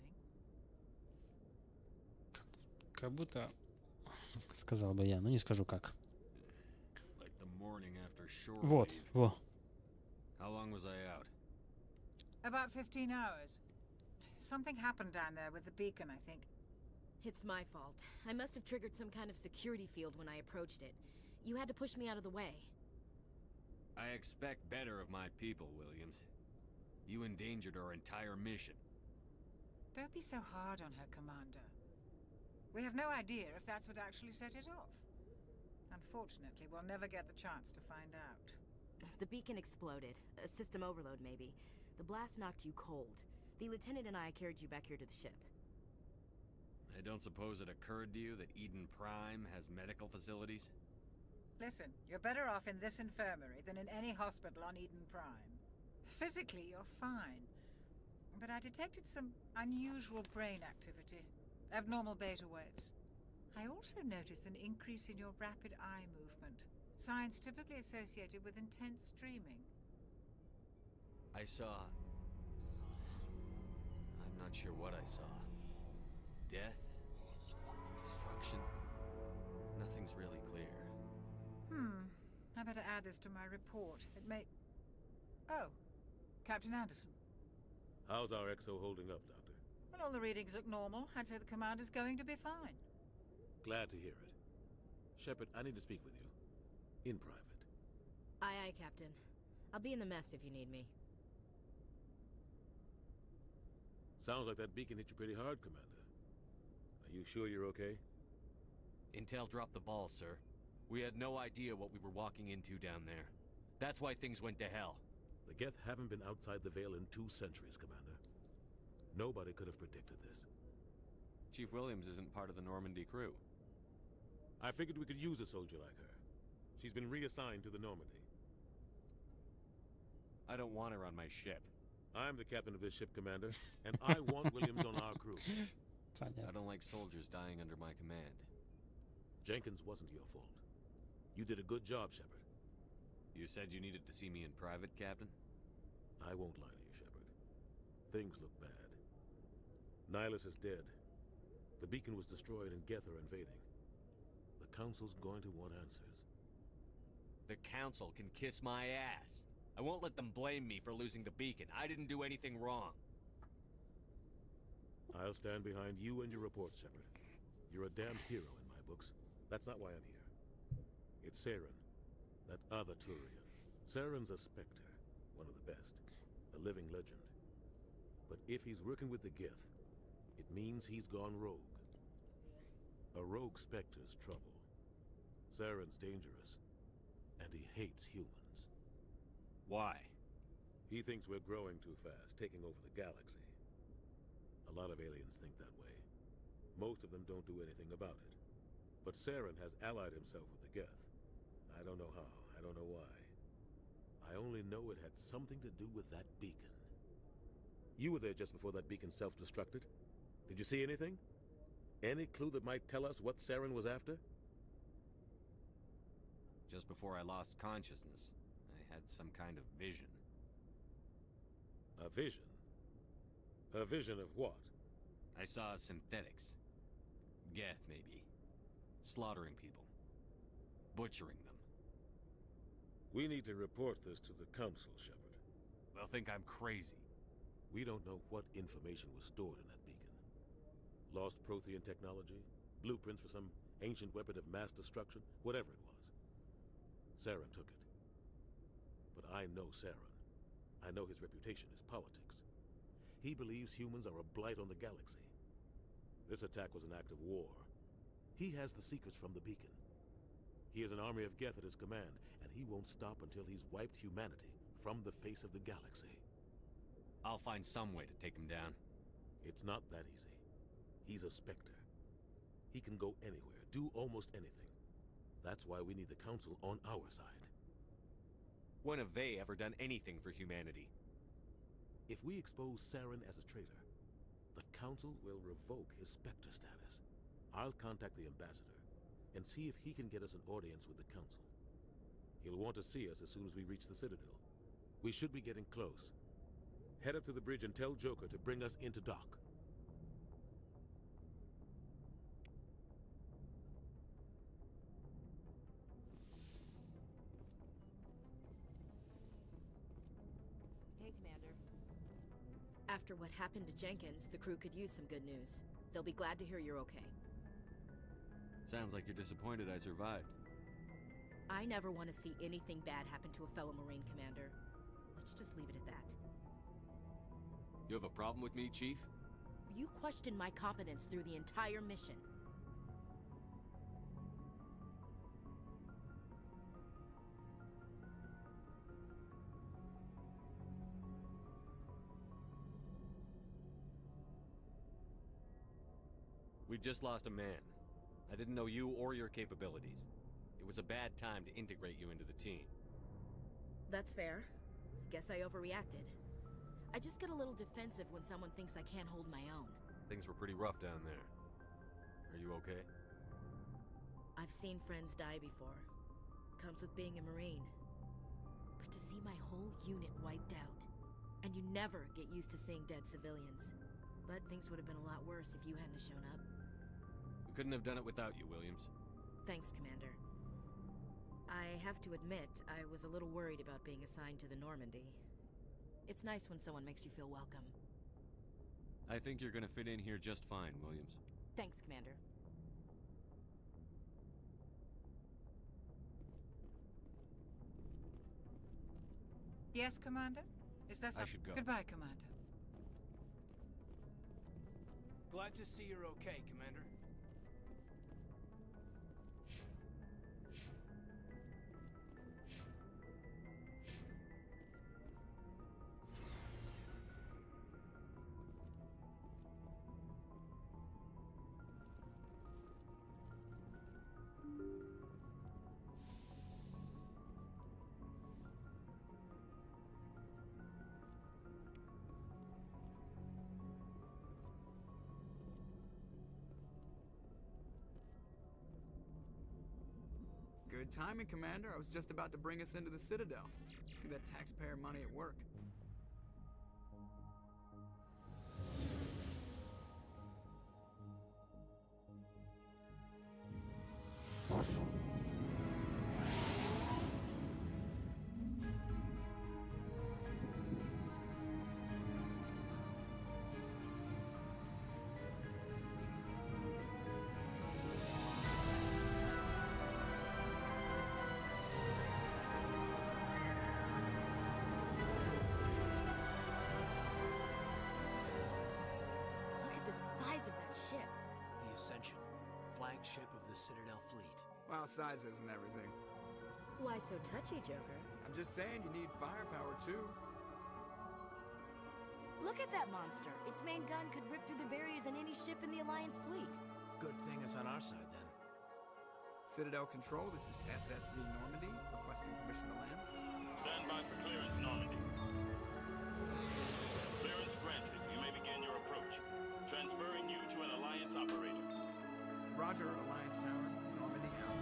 Как будто... Сказал бы я, но не скажу как. Like the morning after shore Вот, leave. во. How long was I out? About 15 hours. Something happened down there with the beacon, I think. It's my fault. I must have triggered some kind of security field when I approached it. You had to push me out of the way. I expect better of my people, Williams. You endangered our entire mission. Don't be so hard on her, Commander. We have no idea if that's what actually set it off. Unfortunately, we'll never get the chance to find out. The beacon exploded. A system overload, maybe. The blast knocked you cold. The lieutenant and I carried you back here to the ship. I don't suppose it occurred to you that Eden Prime has medical facilities? Listen, you're better off in this infirmary than in any hospital on Eden Prime. Physically, you're fine. But I detected some unusual brain activity. Abnormal beta waves. I also noticed an increase in your rapid eye movement. Signs typically associated with intense dreaming. I saw... I'm not sure what I saw. Death? Destruction? Nothing's really clear. I better add this to my report. It may... Oh, Captain Anderson. How's our XO holding up, Doctor? Well, all the readings look normal. I'd say the commander's going to be fine. Glad to hear it. Shepard, I need to speak with you. In private. Aye, aye, Captain. I'll be in the mess if you need me. Sounds like that beacon hit you pretty hard, Commander. Are you sure you're okay? Intel dropped the ball, sir. We had no idea what we were walking into down there. That's why things went to hell. The Geth haven't been outside the Veil in 2 centuries, Commander. Nobody could have predicted this. Chief Williams isn't part of the Normandy crew. I figured we could use a soldier like her. She's been reassigned to the Normandy. I don't want her on my ship. I'm the captain of this ship, Commander, and I want Williams on our crew. I don't like soldiers dying under my command. Jenkins wasn't your fault. You did a good job, Shepard. You said you needed to see me in private, Captain? I won't lie to you, Shepard. Things look bad. Nihilus is dead. The beacon was destroyed and Geth are invading. The Council's going to want answers. The Council can kiss my ass. I won't let them blame me for losing the beacon. I didn't do anything wrong. I'll stand behind you and your reports, Shepard. You're a damned hero in my books. That's not why I'm here. It's Saren, that other Turian. Saren's a Spectre, one of the best, a living legend. But if he's working with the Geth, it means he's gone rogue. A rogue Spectre's trouble. Saren's dangerous, and he hates humans. Why? He thinks we're growing too fast, taking over the galaxy. A lot of aliens think that way. Most of them don't do anything about it. But Saren has allied himself with the Geth. I don't know how, I don't know why. I only know it had something to do with that beacon. You were there just before that beacon self-destructed. Did you see anything? Any clue that might tell us what Saren was after? Just before I lost consciousness, I had some kind of vision. A vision? A vision of what? I saw synthetics. Geth, maybe. Slaughtering people. Butchering them. We need to report this to the Council, Shepard. They'll think I'm crazy. We don't know what information was stored in that beacon. Lost Prothean technology? Blueprints for some ancient weapon of mass destruction? Whatever it was. Saren took it. But I know Saren. I know his reputation is politics. He believes humans are a blight on the galaxy. This attack was an act of war. He has the secrets from the beacon. He has an army of Geth at his command, and he won't stop until he's wiped humanity from the face of the galaxy. I'll find some way to take him down. It's not that easy. He's a Spectre. He can go anywhere, do almost anything. That's why we need the Council on our side. When have they ever done anything for humanity? If we expose Saren as a traitor, the Council will revoke his Spectre status. I'll contact the Ambassador and see if he can get us an audience with the Council. He'll want to see us as soon as we reach the Citadel. We should be getting close. Head up to the bridge and tell Joker to bring us into dock. Hey, Commander. After what happened to Jenkins, the crew could use some good news. They'll be glad to hear you're okay. Sounds like you're disappointed I survived. I never want to see anything bad happen to a fellow Marine, Commander. Let's just leave it at that. You have a problem with me, Chief? You questioned my competence through the entire mission. We just lost a man. I didn't know you or your capabilities. It was a bad time to integrate you into the team. That's fair. Guess I overreacted. I just get a little defensive when someone thinks I can't hold my own. Things were pretty rough down there. Are you okay? I've seen friends die before. Comes with being a Marine. But to see my whole unit wiped out, and you never get used to seeing dead civilians. But things would have been a lot worse if you hadn't shown up. We couldn't have done it without you, Williams. Thanks, Commander. I have to admit, I was a little worried about being assigned to the Normandy. It's nice when someone makes you feel welcome. I think you're gonna fit in here just fine, Williams. Thanks, Commander. Yes, Commander? Is there I should go. Goodbye, Commander. Glad to see you're okay, Commander. Good timing, Commander. I was just about to bring us into the Citadel. See that taxpayer money at work. Ship. The Ascension, flagship of the Citadel fleet. Well, size isn't everything. Why so touchy, Joker? I'm just saying you need firepower, too. Look at that monster. Its main gun could rip through the barriers in any ship in the Alliance fleet. Good thing it's on our side, then. Citadel Control, this is SSV Normandy, requesting permission to land. Stand by for clearance, Normandy. Clearance granted. You may begin your approach. Transferring you to an Alliance operator. Roger, Alliance Tower. Normandy out.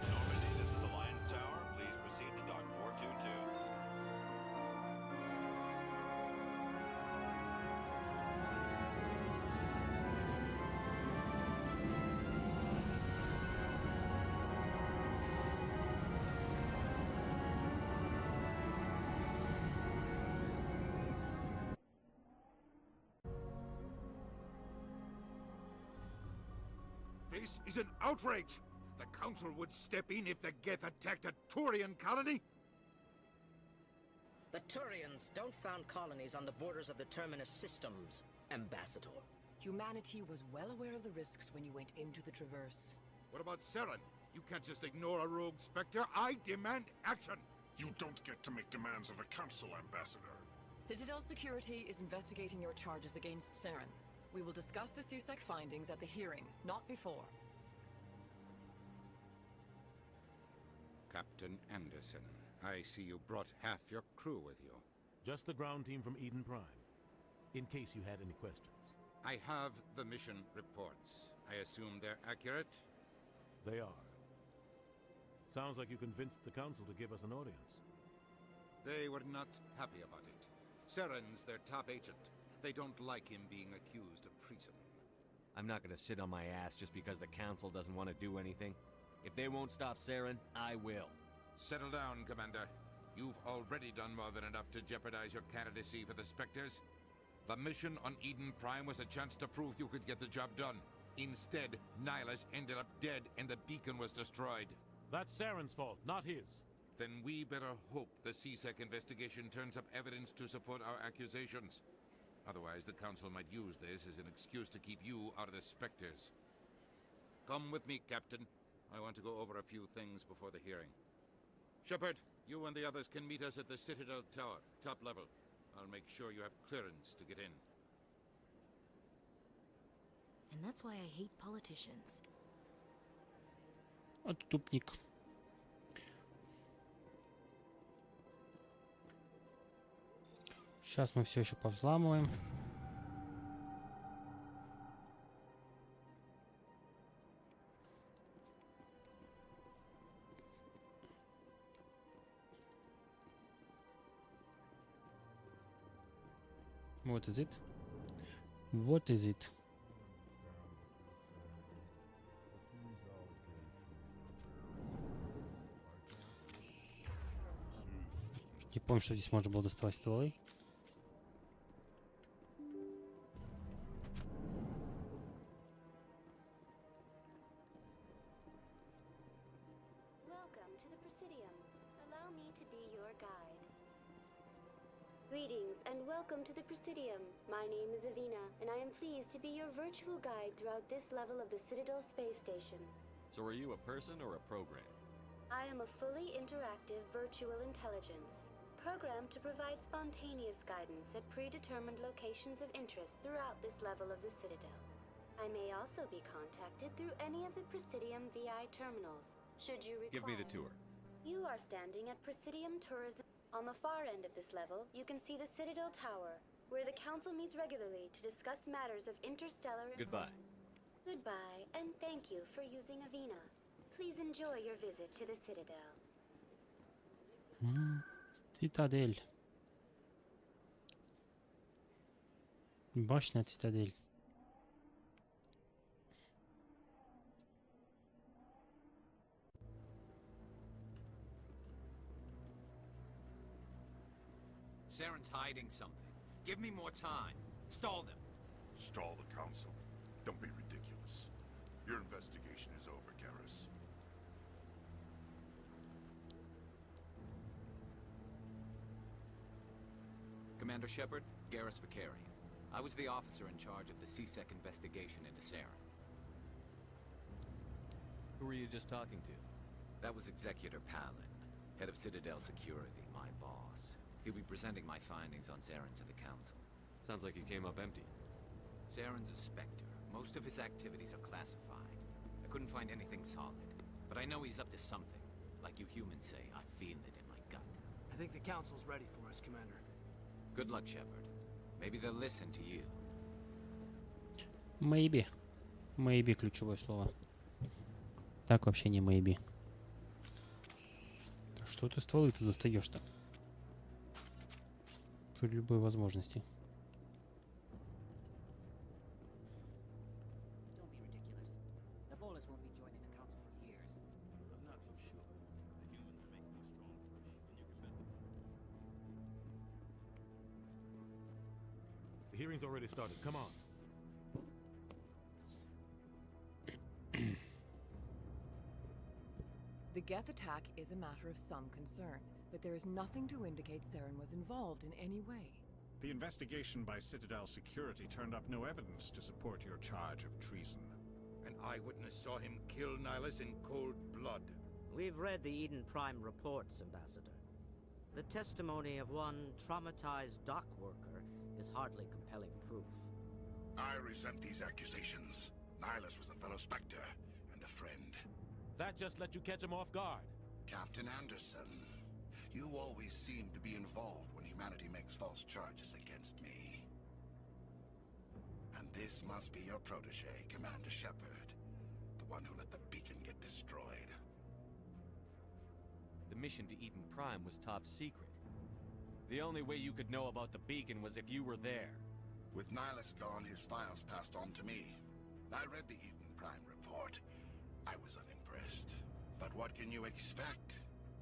Normandy, this is Alliance Tower. Please proceed to Dock 422. This is an outrage! The Council would step in if the Geth attacked a Turian colony? The Turians don't found colonies on the borders of the Terminus systems, Ambassador. Humanity was well aware of the risks when you went into the Traverse. What about Saren? You can't just ignore a rogue Spectre. I demand action! You don't get to make demands of the Council, Ambassador. Citadel Security is investigating your charges against Saren. We will discuss the CSEC findings at the hearing, not before. Captain Anderson, I see you brought half your crew with you. Just the ground team from Eden Prime, in case you had any questions. I have the mission reports. I assume they're accurate? They are. Sounds like you convinced the Council to give us an audience. They were not happy about it. Saren's their top agent. They don't like him being accused of treason. I'm not gonna sit on my ass just because the Council doesn't want to do anything. If they won't stop Saren, I will. Settle down, Commander. You've already done more than enough to jeopardize your candidacy for the Spectres. The mission on Eden Prime was a chance to prove you could get the job done. Instead, Nihilus ended up dead and the beacon was destroyed. That's Saren's fault, not his. Then we better hope the CSEC investigation turns up evidence to support our accusations. Otherwise, the Council might use this as an excuse to keep you out of the Spectres. Come with me, Captain. I want to go over a few things before the hearing. Shepard, you and the others can meet us at the Citadel Tower, top level. I'll make sure you have clearance to get in. And that's why I hate politicians. Отступник. Сейчас мы все еще повзламываем. What is it? What is it? Не помню, что здесь можно было доставать стволы. Welcome to the Presidium. Allow me to be your guide. Greetings and welcome to the Presidium. My name is Avina, and I am pleased to be your virtual guide throughout this level of the Citadel space station. So are you a person or a program? I am a fully interactive virtual intelligence, programmed to provide spontaneous guidance at predetermined locations of interest throughout this level of the Citadel. I may also be contacted through any of the Presidium VI terminals, should you require. Give me the tour. You are standing at Presidium Tourism. On the far end of this level, you can see the Citadel Tower, where the Council meets regularly to discuss matters of interstellar Goodbye. Goodbye, and thank you for using Avina. Please enjoy your visit to the Citadel. Цитадель. Башня цитадель. Saren's hiding something. Give me more time. Stall them. Stall the council? Don't be ridiculous. Your investigation is over, Garrus. Commander Shepard, Garrus Vicarian. I was the officer in charge of the CSEC investigation into Saren. Who were you just talking to? That was Executor Palin, head of Citadel Security, my boss. He'll be presenting my findings on Saren to the Council. Sounds like you came up empty. Saren's a Spectre. Most of his activities are classified. I couldn't find anything solid. But I know he's up to something. Like you humans say, I feel it in my gut. I think the Council's ready for us, Commander. Good luck, Shepard. Maybe they'll listen to you. Maybe. Maybe ключевое слово. Так вообще не maybe. Что ты стволы-то достаешь-то? При любой возможности. The hearing's already started. Come on. The Geth attack is a matter of some concern, but there is nothing to indicate Saren was involved in any way. The investigation by Citadel Security turned up no evidence to support your charge of treason. An eyewitness saw him kill Nihilus in cold blood. We've read the Eden Prime reports, Ambassador. The testimony of one traumatized dock worker is hardly compelling proof. I resent these accusations. Nihilus was a fellow Spectre and a friend. That just let you catch him off guard. Captain Anderson, you always seem to be involved when humanity makes false charges against me. And this must be your protege, Commander Shepard, the one who let the beacon get destroyed. The mission to Eden Prime was top secret. The only way you could know about the beacon was if you were there. With Nihilus gone, his files passed on to me. I read the Eden Prime report. I was unimpressed. But what can you expect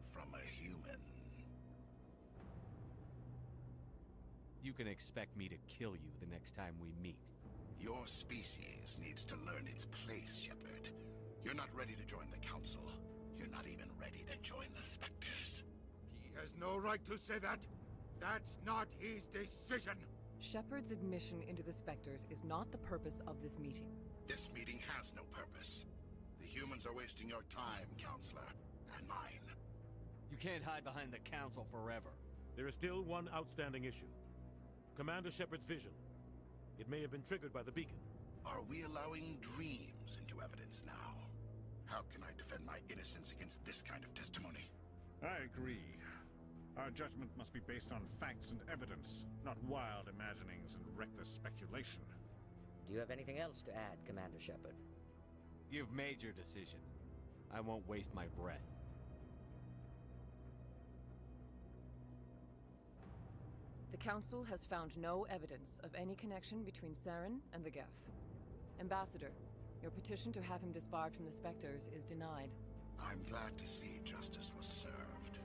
from a human? You can expect me to kill you the next time we meet. Your species needs to learn its place, Shepard. You're not ready to join the Council. You're not even ready to join the Spectres. He has no right to say that. That's not his decision. Shepard's admission into the Spectres is not the purpose of this meeting. This meeting has no purpose. The humans are wasting your time, Counselor, and mine. You can't hide behind the Council forever. There is still one outstanding issue. Commander Shepard's vision. It may have been triggered by the beacon. Are we allowing dreams into evidence now? How can I defend my innocence against this kind of testimony? I agree. Our judgment must be based on facts and evidence, not wild imaginings and reckless speculation. Do you have anything else to add, Commander Shepard? You've made your decision. I won't waste my breath. The Council has found no evidence of any connection between Saren and the Geth. Ambassador, your petition to have him disbarred from the Spectres is denied. I'm glad to see justice was served.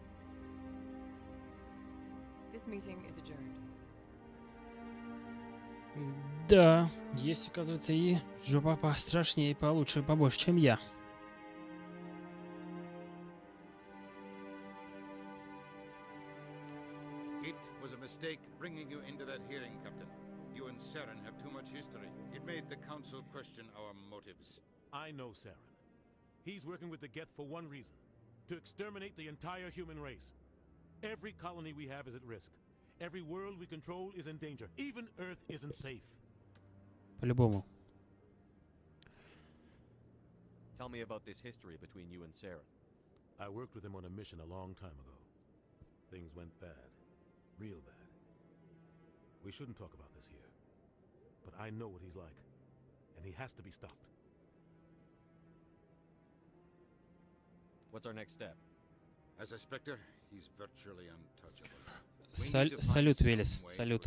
This meeting is adjourned. Да, есть, оказывается, и жопа пострашнее, получше, побольше, чем я. It was a mistake bringing you into that hearing, Captain. You and Saren have too much history. It made the Council question our motives. I know Saren. He's working with the Geth for one reason. To exterminate the entire human race. Every colony we have is at risk. Every world we control is in danger. Even Earth isn't safe. По-любому. Tell me about this history between you and Saren. I worked with him on a mission a long time ago. Things went bad. Real bad. We shouldn't talk about this here. But I know what he's like. And he has to be stopped. What's our next step? As a Spectre, he's virtually untouchable. Салют, Велес, салют.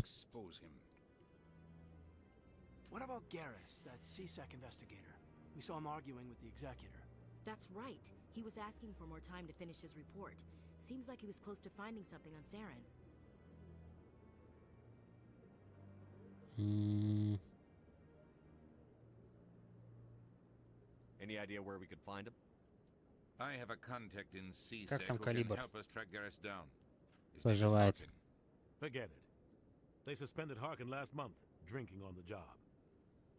What about Garrus, that CSEC investigator? We saw him arguing with the executor. That's right. He was asking for more time to finish his report. Seems like he was close to finding something on Saren. Any idea where we could find him? I have a contact in CSEC Как там who can Калибр? help us track Garrus down. His name is Поживает. Harkin. Forget it. They suspended Harkin last month, drinking on the job.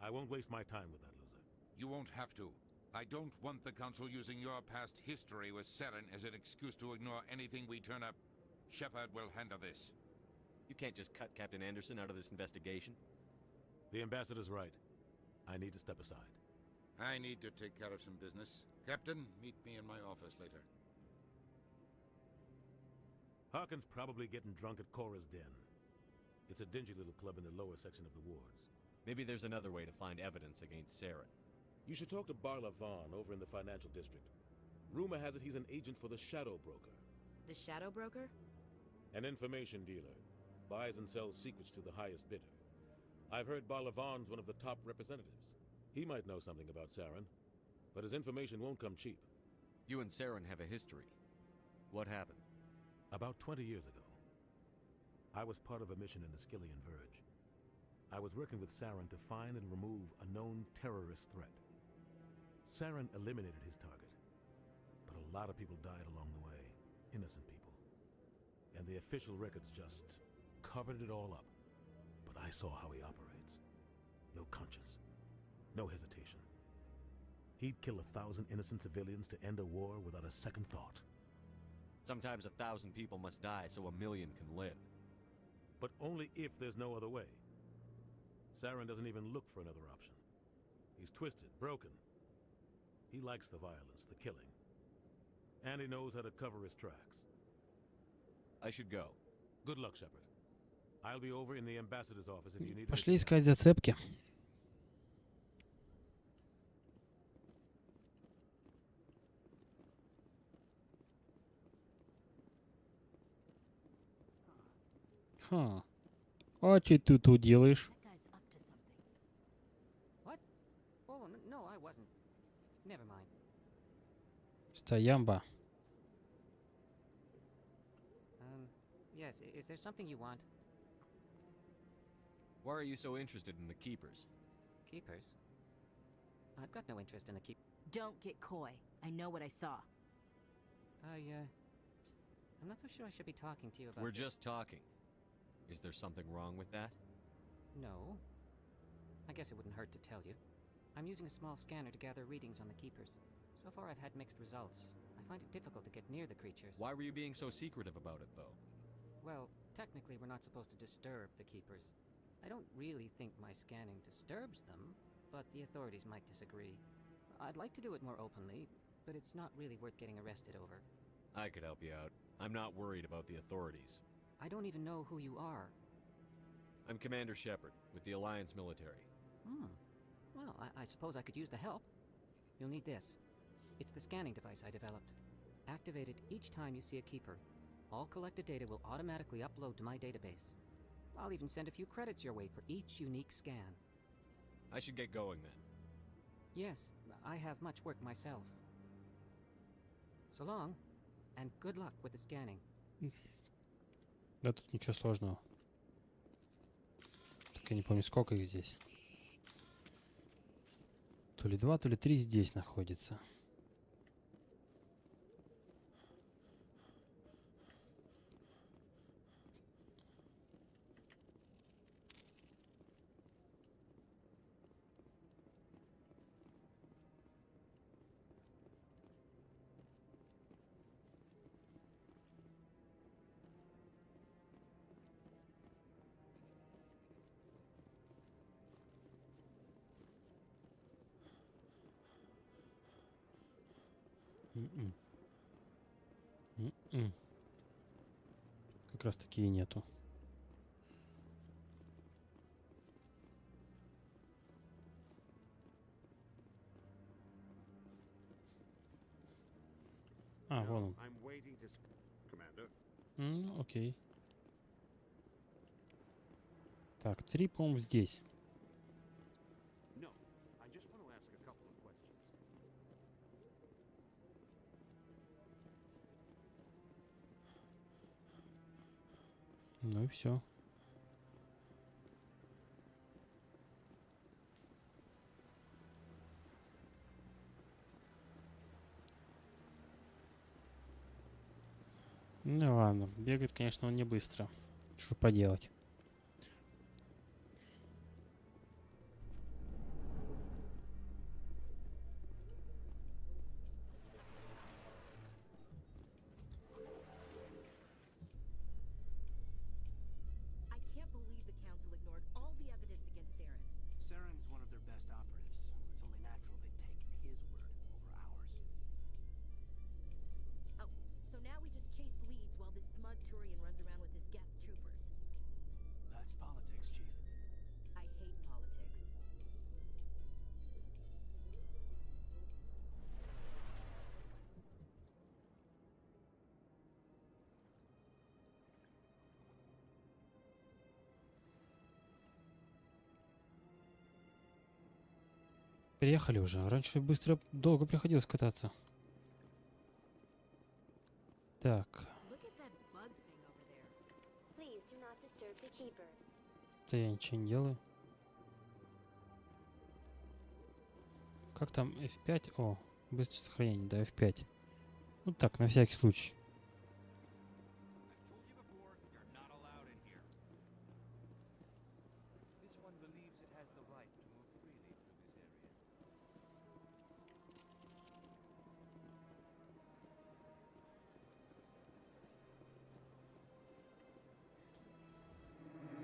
I won't waste my time with that loser. You won't have to. I don't want the Council using your past history with Saren as an excuse to ignore anything we turn up. Shepard will handle this. You can't just cut Captain Anderson out of this investigation. The ambassador's right. I need to step aside. I need to take care of some business. Captain, meet me in my office later. Harkin's probably getting drunk at Cora's Den. It's a dingy little club in the lower section of the wards. Maybe there's another way to find evidence against Saren. You should talk to Barla Vaughn over in the financial district. Rumor has it he's an agent for the Shadow Broker. The Shadow Broker? An information dealer. Buys and sells secrets to the highest bidder. I've heard Barla Vaughn's one of the top representatives. He might know something about Saren, but his information won't come cheap. You and Saren have a history. What happened? About 20 years ago, I was part of a mission in the Skillian Verge. I was working with Saren to find and remove a known terrorist threat. Saren eliminated his target, but a lot of people died along the way, innocent people. And the official records just covered it all up. But I saw how he operates. No conscience, no hesitation. He'd kill 1,000 innocent civilians to end a war without a second thought. Sometimes 1,000 people must die so 1,000,000 can live. But only if there's no other way. Saren doesn't even look for another option. He's twisted, broken. He likes the violence, the killing. And he knows how to cover his tracks. I should go. Good luck, Shepard. I'll be over in the ambassador's office if you need. Пошли искать зацепки. Ха. А что ты тут делаешь? What? Oh, no, I wasn't. Never mind. Стоямба. Yes, is there something you want? Why are you so interested in the Keepers? Keepers? I've got no interest in the keep. Don't get coy. I know what I saw. I'm not so sure I should be talking to you about We're this. just talking. Is there something wrong with that? No. I guess it wouldn't hurt to tell you. I'm using a small scanner to gather readings on the Keepers. So far I've had mixed results. I find it difficult to get near the creatures. Why were you being so secretive about it, though? Well, technically we're not supposed to disturb the Keepers. I don't really think my scanning disturbs them, but the authorities might disagree. I'd like to do it more openly, but it's not really worth getting arrested over. I could help you out. I'm not worried about the authorities. I don't even know who you are. I'm Commander Shepard, with the Alliance military. Well, I suppose I could use the help. You'll need this. It's the scanning device I developed. Activate it each time you see a Keeper. All collected data will automatically upload to my database. I'll even send a few credits your way for each unique scan. I should get going then. Yes, I have much work myself. So long, and good luck with the scanning. Да тут ничего сложного. Только я не помню, сколько их здесь. То ли 2, то ли 3 здесь находится. Как раз таки и нету. А, вон он. Окей. Так, 3, по-моему, здесь. Ну и все. Ну ладно, бегает, конечно, он не быстро. Что поделать? I can't believe the Council ignored all the evidence against Saren. Saren's one of their best operatives. It's only natural they'd take his word over ours. Oh, so now we just chase leads while this smug Turian runs around with his Geth troopers. That's politics, Chief. I hate politics. Приехали уже. Раньше быстро, долго приходилось кататься. Так. Look at that bug thing over there. Please do not disturb the keepers. Да я ничего не делаю. Как там F5? О, быстрое сохранение, да, F5. Ну так, на всякий случай.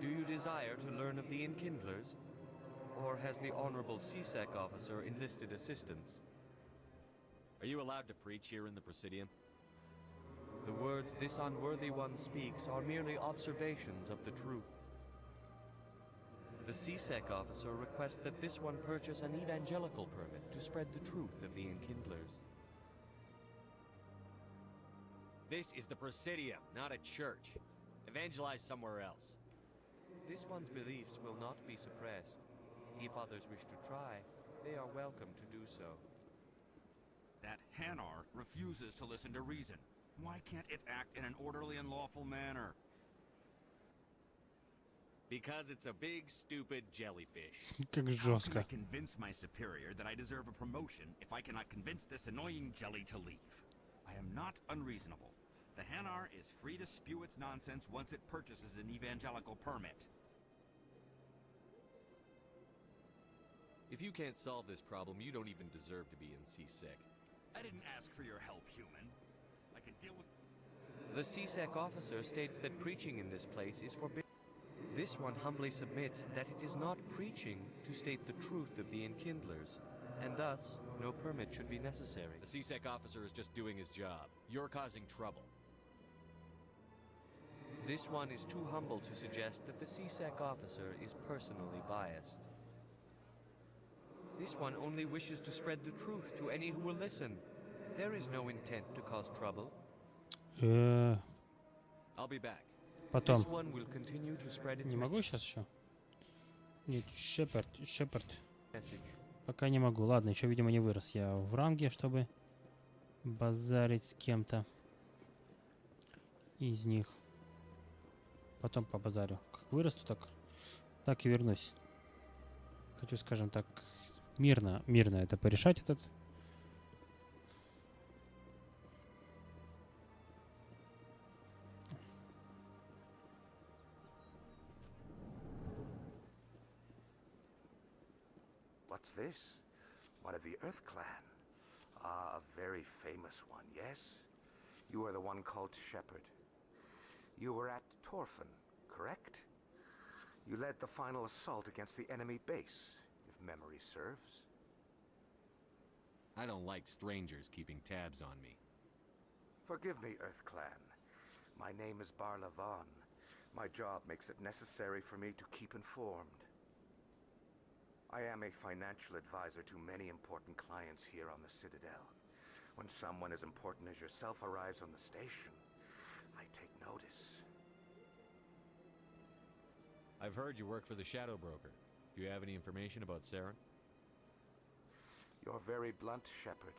Do you desire to learn of the Enkindlers? Or has the Honorable CSEC officer enlisted assistance? Are you allowed to preach here in the Presidium? The words this unworthy one speaks are merely observations of the truth. The CSEC officer requests that this one purchase an evangelical permit to spread the truth of the Enkindlers. This is the Presidium, not a church. Evangelize somewhere else. This one's beliefs will not be suppressed. If others wish to try, they are welcome to do so. That Hanar refuses to listen to reason. Why can't it act in an orderly and lawful manner? Because it's a big, stupid jellyfish. Как How can жестко. I convince my superior that I deserve a promotion if I cannot convince this annoying jelly to leave? I am not unreasonable. The Hanar is free to spew its nonsense once it purchases an evangelical permit. If you can't solve this problem, you don't even deserve to be in CSEC. I didn't ask for your help, human. I can deal with... The CSEC officer states that preaching in this place is forbidden. This one humbly submits that it is not preaching to state the truth of the Enkindlers, and thus, no permit should be necessary. The CSEC officer is just doing his job. You're causing trouble. This one is too humble to suggest that the CSEC officer is personally biased. This one only wishes to spread the truth to any who will listen. There is no intent to cause trouble. I'll be back. Потом. This one will continue to spread its Не могу сейчас еще? Нет, Шепард. message. Пока не могу. Ладно, еще, видимо, не вырос я в ранге, чтобы базарить с кем-то из них. Потом побазарю. Как вырасту, так и вернусь. Хочу, скажем так, мирно это порешать этот. What's this? One of the Earth Clan. Ah, a very famous one, yes? You are the one called Shepard. You were at Torfan, correct? You led the final assault against the enemy base, if memory serves. I don't like strangers keeping tabs on me. Forgive me, Earth Clan. My name is Barla Vaughn. My job makes it necessary for me to keep informed. I am a financial advisor to many important clients here on the Citadel. When someone as important as yourself arrives on the station, I take notice. I've heard you work for the Shadow Broker. Do you have any information about Saren? You're very blunt, Shepard.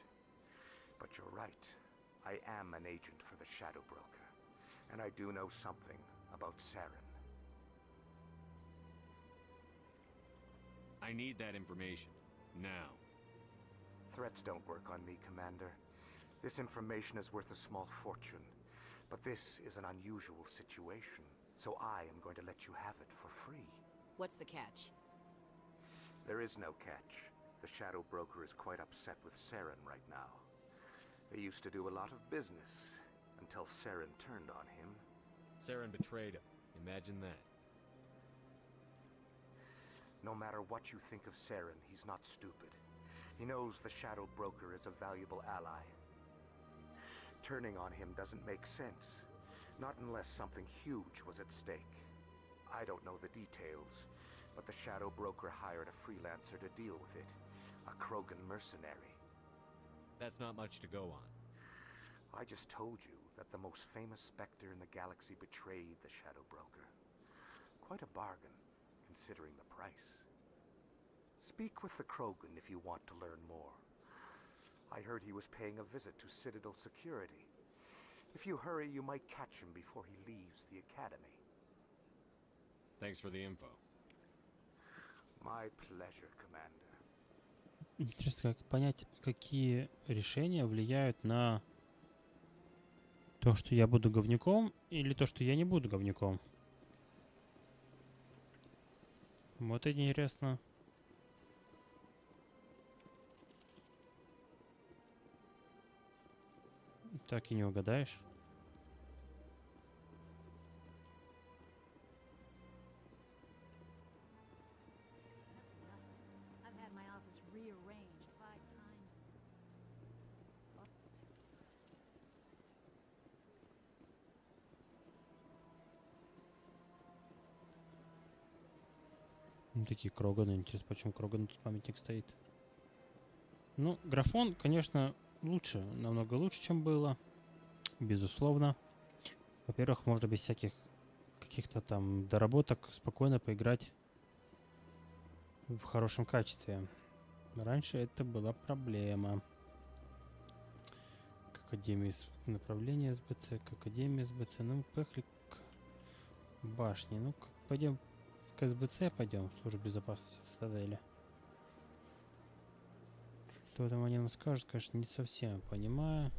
But you're right. I am an agent for the Shadow Broker. And I do know something about Saren. I need that information. Now. Threats don't work on me, Commander. This information is worth a small fortune. But this is an unusual situation, so I am going to let you have it for free. What's the catch? There is no catch. The Shadow Broker is quite upset with Saren right now. They used to do a lot of business, until Saren turned on him. Saren betrayed him. Imagine that. No matter what you think of Saren, he's not stupid. He knows the Shadow Broker is a valuable ally. Turning on him doesn't make sense. Not unless something huge was at stake. I don't know the details, but the Shadow Broker hired a freelancer to deal with it. A Krogan mercenary. That's not much to go on. I just told you that the most famous Spectre in the galaxy betrayed the Shadow Broker. Quite a bargain, considering the price. Speak with the Krogan if you want to learn more. I heard he was paying a visit to Citadel security. If you hurry, you might catch him before he leaves the Academy. Thanks for the info. My pleasure, Commander. Интересно, как понять, какие решения влияют на то, что я буду говнюком, или то, что я не буду говнюком. Вот это интересно. Так и не угадаешь. I've had my office rearranged 5 times. Ну, такие Кроганы. Интересно, почему Крогану тут памятник стоит. Ну, графон, конечно, лучше. Намного лучше, чем было. Безусловно. Во-первых, можно без всяких каких-то там доработок спокойно поиграть в хорошем качестве. Раньше это была проблема. К Академии направления СБЦ, к Академии СБЦ. Ну, поехали к башне. Ну, пойдем к СБЦ, пойдем, службу безопасности Цитадели. Что там они нам скажут, конечно, не совсем понимаю.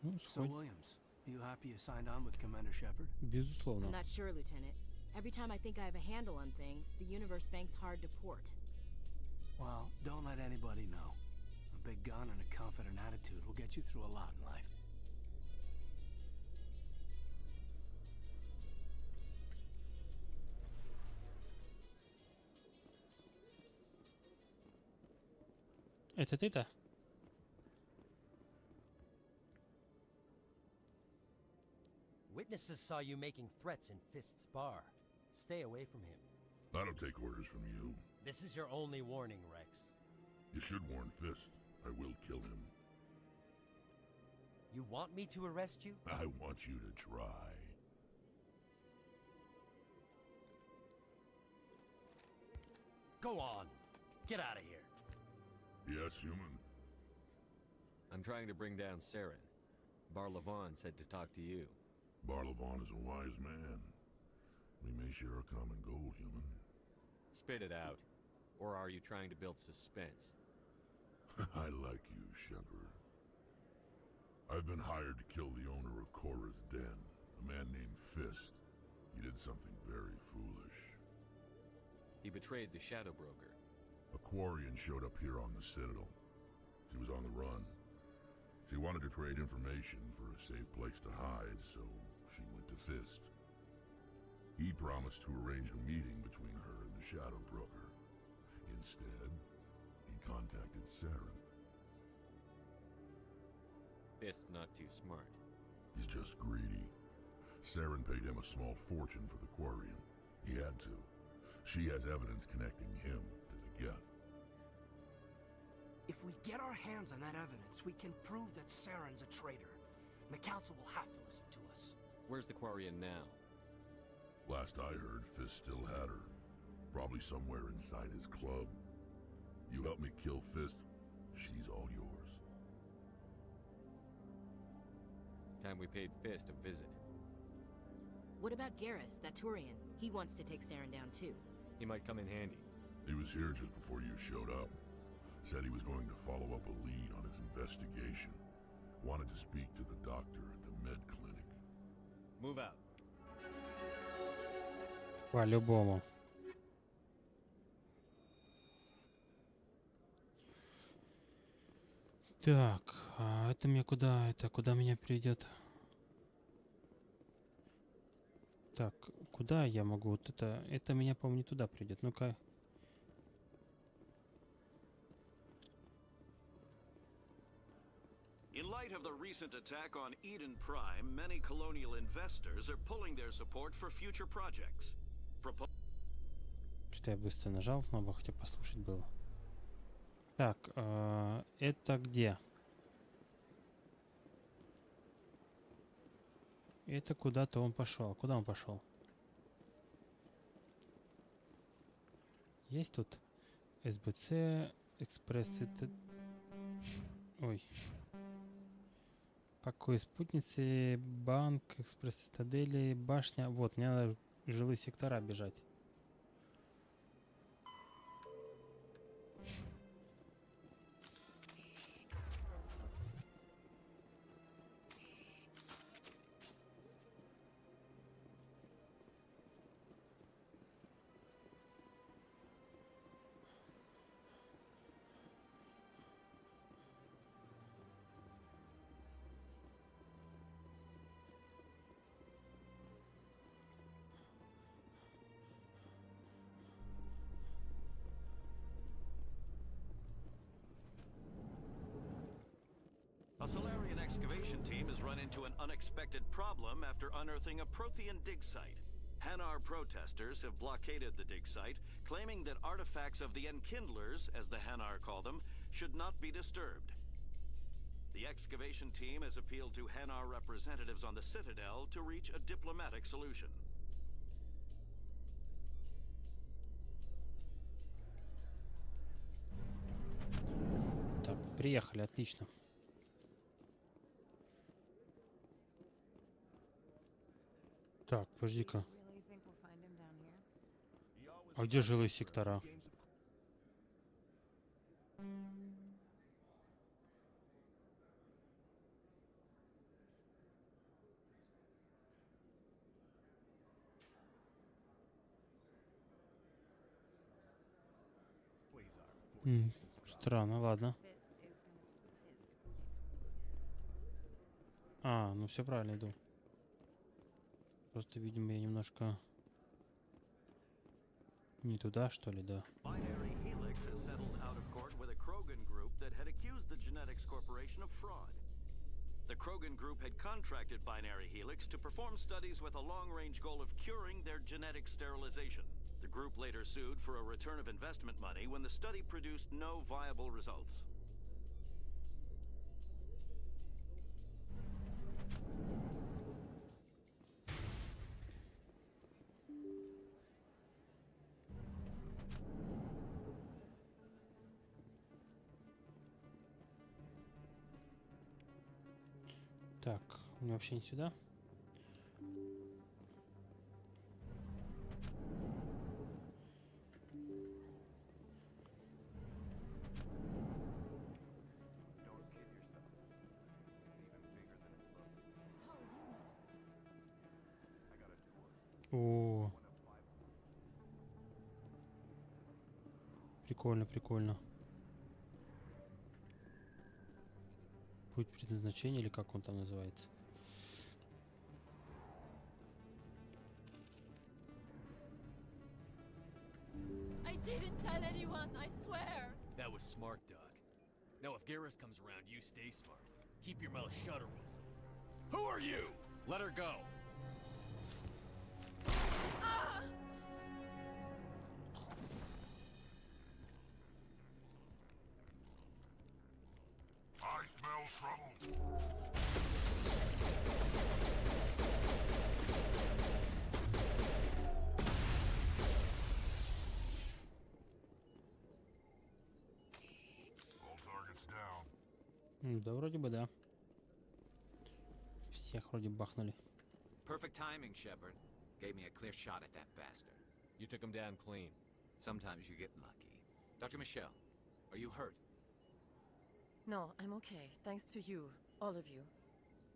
Ну, So, Williams, you happy you signed on with Commander Shepard? Безусловно. I'm not sure, Lieutenant. Every time I think I have a handle on things, the universe bank's hard to port. Well, don't let anybody know. A big gun and a confident attitude will get you through a lot in life. Это ты-то? Witnesses saw you making threats in Fist's bar. Stay away from him. I don't take orders from you. This is your only warning, Rex. You should warn Fist. I will kill him. You want me to arrest you? I want you to try. Go on. Get out of here. Yes, human. I'm trying to bring down Saren. Barlavon said to talk to you. Barlavon is a wise man. We may share a common goal, human. Spit it out. Or are you trying to build suspense? I like you, Shepard. I've been hired to kill the owner of Cora's Den, a man named Fist. He did something very foolish. He betrayed the Shadow Broker. A Quarian showed up here on the Citadel. She was on the run. She wanted to trade information for a safe place to hide, so she went to Fist. He promised to arrange a meeting between her and the Shadow Broker. Instead, he contacted Saren. Fist's not too smart. He's just greedy. Saren paid him a small fortune for the Quarian. He had to. She has evidence connecting him to the Geth. If we get our hands on that evidence, we can prove that Saren's a traitor. And the council will have to listen to us. Where's the Quarian now? Last I heard, Fist still had her. Probably somewhere inside his club. You help me kill Fist, she's all yours. Time we paid Fist a visit. What about Garrus, that Turian? He wants to take Saren down too. He might come in handy. He was here just before you showed up. Said he was going to follow up a lead on his investigation. Wanted to speak to the doctor at the med clinic. Move out. По-любому. Так, а это мне куда? Это куда меня приведет? Так, куда я могу? Вот это меня, по-моему, не туда приведет. Ну-ка. In light of the recent attack on Eden Prime, many colonial investors are pulling their support for future projects. Что-то я быстро нажал, надо хотя послушать было. Так, это где? Это куда-то он пошел. Куда он пошел? Есть тут СБЦ, экспресс... Ой. Покой спутницы, банк, экспресс цитадели, башня. Вот, мне надо жилые сектора бежать. A Solarian excavation team has run into an unexpected problem after unearthing a Prothean dig site. Hanar protesters have blockaded the dig site, claiming that artifacts of the Enkindlers, as the Hanar call them, should not be disturbed. The excavation team has appealed to Hanar representatives on the Citadel to reach a diplomatic solution. Так, приехали, отлично. Так, подожди-ка. А где жилые сектора? Странно, ладно. А, ну все правильно иду. Просто, видимо, я немножко не туда, что ли, да. Binary Helix has settled out of court with a Krogan group that had accused the Genetics Corporation of fraud. The Krogan group had contracted Binary Helix to perform studies with a long-range goal of curing their genetic sterilization. The group later sued for a return of investment money when the study produced no viable results. Так, мне вообще не сюда. О, прикольно, прикольно. Путь предназначения, или как он там называется? I didn't tell anyone, I swear. That was smart, Doc. Now if Garrus comes around, you stay smart. Keep your mouth shut or we'll... Who are you? Let her go. Ah! Да, вроде бы да. Всех вроде бахнули. Perfect timing, Shepard. Gave me a clear shot at that bastard. You took him down clean. Sometimes you get lucky. Dr. Michelle, are you hurt? No, I'm okay. Thanks to you, all of you.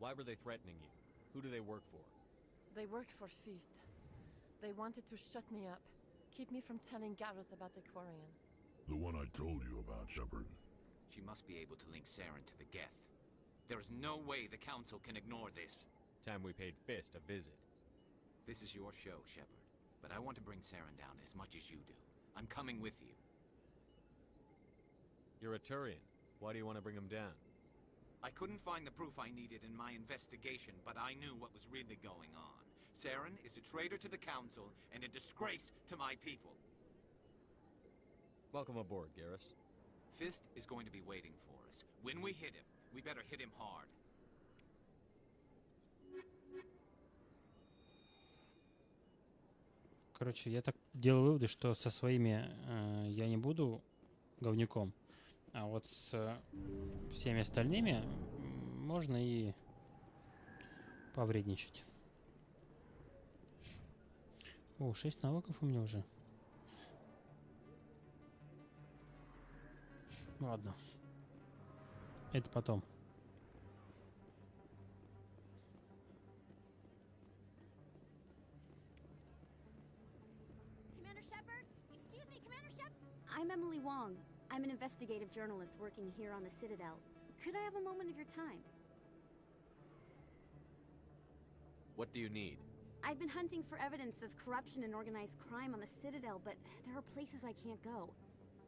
Why were they threatening you? Who do they work for? They worked for Feast. They wanted to shut me up, keep me from telling Garrus about the Quarian. The one I told you about, Shepard. She must be able to link Saren to the Geth. There is no way the Council can ignore this. Time we paid Fist a visit. This is your show, Shepard. But I want to bring Saren down as much as you do. I'm coming with you. You're a Turian. Why do you want to bring him down? I couldn't find the proof I needed in my investigation, but I knew what was really going on. Saren is a traitor to the Council and a disgrace to my people. Welcome aboard, Garrus. Fist is going to be waiting for us. When we hit him, we better hit him hard. Короче, я так делаю выводы, что со своими я не буду говнюком, а вот с всеми остальными можно и повредничать. О, 6 навыков у меня уже. Ладно. Это потом. Commander Shepard? Excuse me, Commander Shepard? I'm Emily Wong. I'm an investigative journalist working here on the Citadel. Could I have a moment of your time? What do you need? I've been hunting for evidence of corruption and organized crime on the Citadel, but there are places I can't go.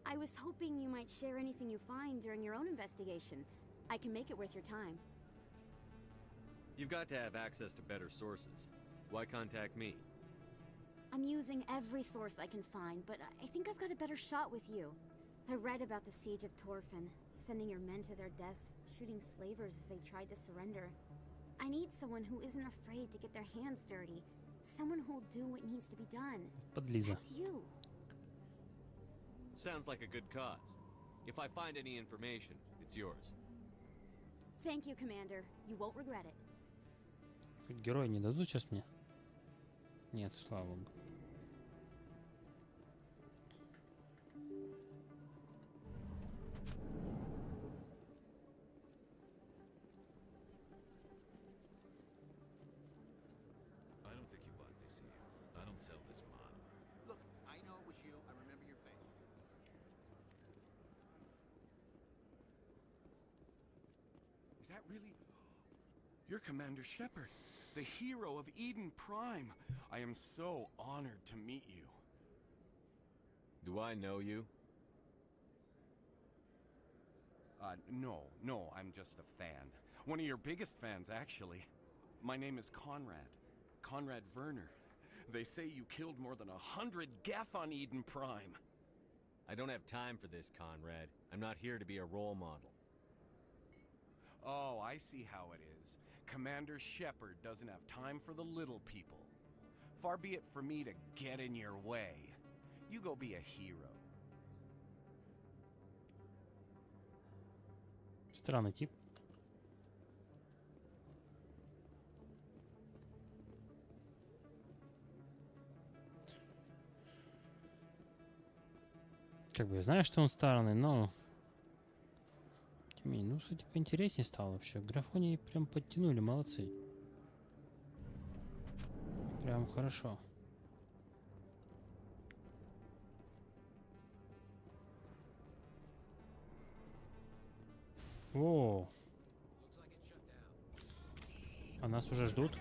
I was hoping you might share anything you find during your own investigation. I can make it worth your time. You've got to have access to better sources. Why contact me? I'm using every source I can find, but I think I've got a better shot with you. I read about the siege of Torfin, sending your men to their deaths, shooting slavers as they tried to surrender. I need someone who isn't afraid to get their hands dirty. Someone who'll do what needs to be done. Подлиза. That's you. Sounds like a good cause. If I find any information, it's yours. Thank you, Commander. You won't regret it. Герои не дадут сейчас мне? Нет, слава богу. I don't think you bought this here. I don't sell this model. Look, I know it was you. I remember your face. Is that really... You're Commander Shepard, the hero of Eden Prime. I am so honored to meet you. Do I know you? No, I'm just a fan. One of your biggest fans, actually. My name is Conrad. Conrad Werner. They say you killed more than 100 Geth on Eden Prime. I don't have time for this, Conrad. I'm not here to be a role model. Oh, I see how it is. Commander Shepard doesn't have time for the little people. Far be it for me to get in your way. You go be a hero. Странный тип. Как бы я знаю, что он странный, но... Тем не менее, ну, кстати, поинтереснее стало вообще. Графоний прям подтянули, молодцы. Прям хорошо. О! А нас уже ждут?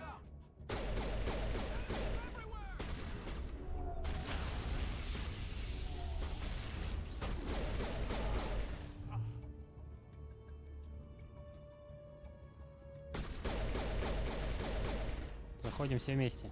Заходим все вместе.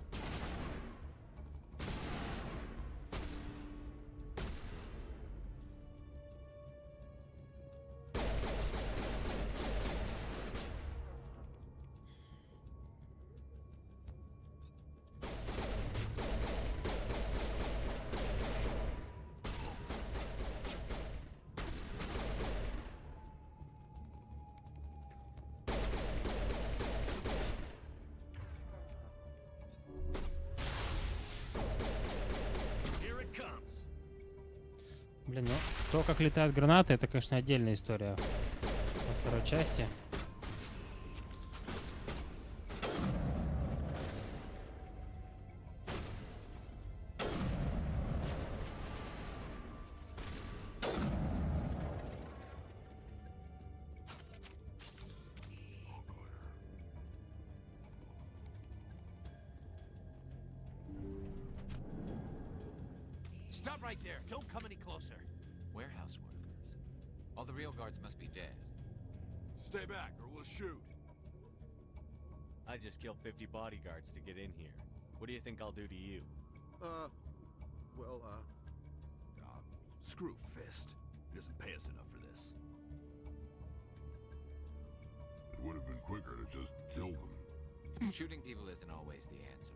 Блин, ну то, как летают гранаты, это, конечно, отдельная история во второй части. Stop right there. Don't come any closer. Warehouse workers. All the real guards must be dead. Stay back or we'll shoot. I just killed 50 bodyguards to get in here. What do you think I'll do to you? Screw Fist. He doesn't pay us enough for this. It would have been quicker to just kill them. Shooting people isn't always the answer.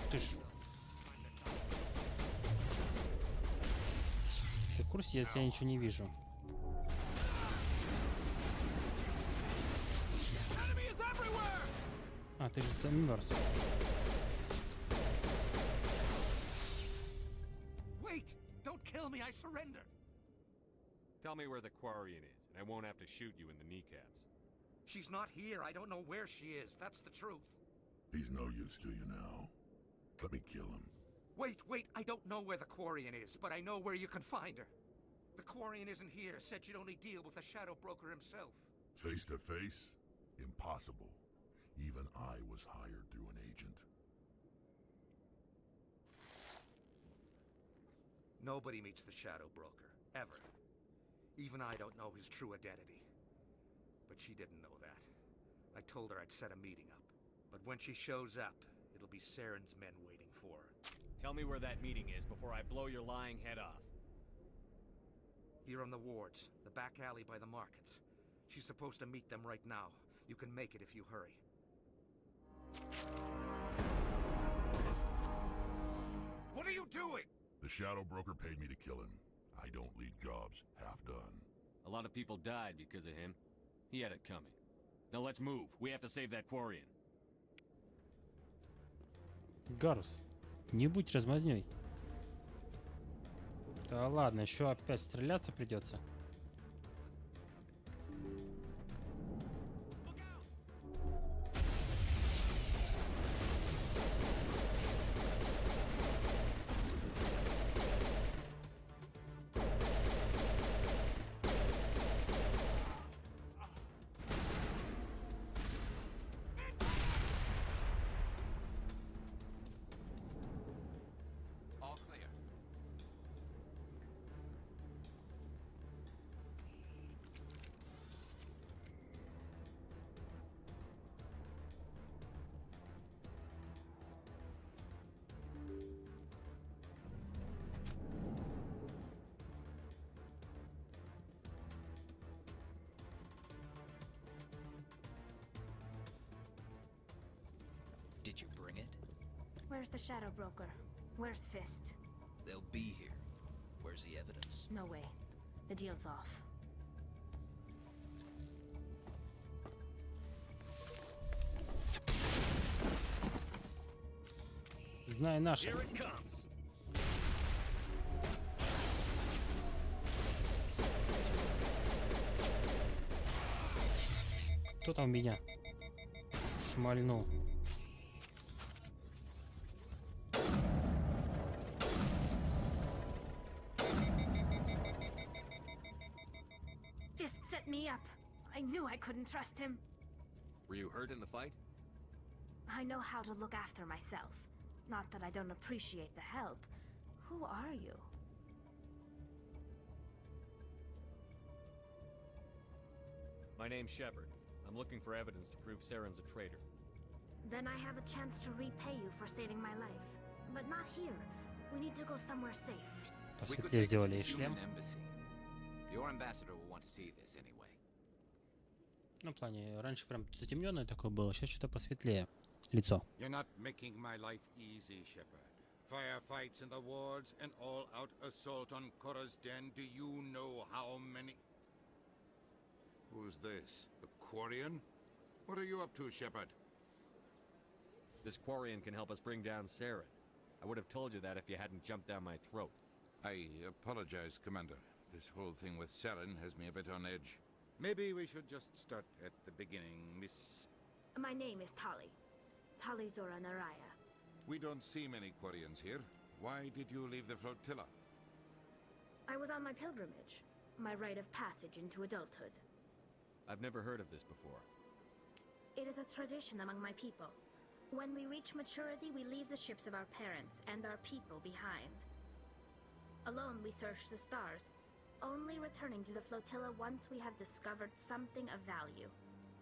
Ты ж. Ты в курсе, если я ничего не вижу? А, ты же замерз. Wait! Don't kill me, I surrender! Tell me where the Quarian is, and I won't have to shoot you in the kneecaps. She's not here. I don't know where she is. That's the truth. He's no use to you now. Let me kill him. Wait. I don't know where the Quarian is, but I know where you can find her. The Quarian isn't here. Said you'd only deal with the Shadow Broker himself. Face to face? Impossible. Even I was hired through an agent. Nobody meets the Shadow Broker, ever. Even I don't know his true identity. But she didn't know that. I told her I'd set a meeting up. But when she shows up, it'll be Saren's men waiting for her. Tell me where that meeting is before I blow your lying head off. Here on the wards, the back alley by the markets. She's supposed to meet them right now. You can make it if you hurry. What are you doing? The Shadow Broker paid me to kill him. I don't leave jobs half done. A lot of people died because of him. He had it coming. Now let's move. We have to save that Quarian. Гарус, не будь размазнёй. Да ладно, еще опять стреляться придется. Did you bring it? Where's the Shadow Broker? Where's Fist? They'll be here. Where's the evidence? No way. The deal's off. Знай наши. Here it comes. Кто там меня шмальнул? Fist set me up. I knew I couldn't trust him. Were you hurt in the fight? I know how to look after myself. Not that I don't appreciate the help. Who are you? My name's Shepard. I'm looking for evidence to prove Saren's a traitor. Then I have a chance to repay you for saving my life. But not here. We need to go somewhere safe. Посветлее сделали и шлем. Your ambassador will want to see this anyway. Ну, в плане, раньше прям затемненное такое было, сейчас что-то посветлее лицо. You're not making my life easy, Shepard. Firefights in the wards, an all-out assault on Korra's den. Do you know how many... Who's this? The Quarian? What are you up to, Shepard? This Quarian can help us bring down Saren. I would have told you that if you hadn't jumped down my throat. I apologize, Commander. This whole thing with Saren has me a bit on edge. Maybe we should just start at the beginning, Miss... My name is Tali. Tali Zora Naraya. We don't see many Quarians here. Why did you leave the flotilla? I was on my pilgrimage. My rite of passage into adulthood. I've never heard of this before. It is a tradition among my people. When we reach maturity, we leave the ships of our parents and our people behind. Alone, we search the stars, only returning to the flotilla once we have discovered something of value.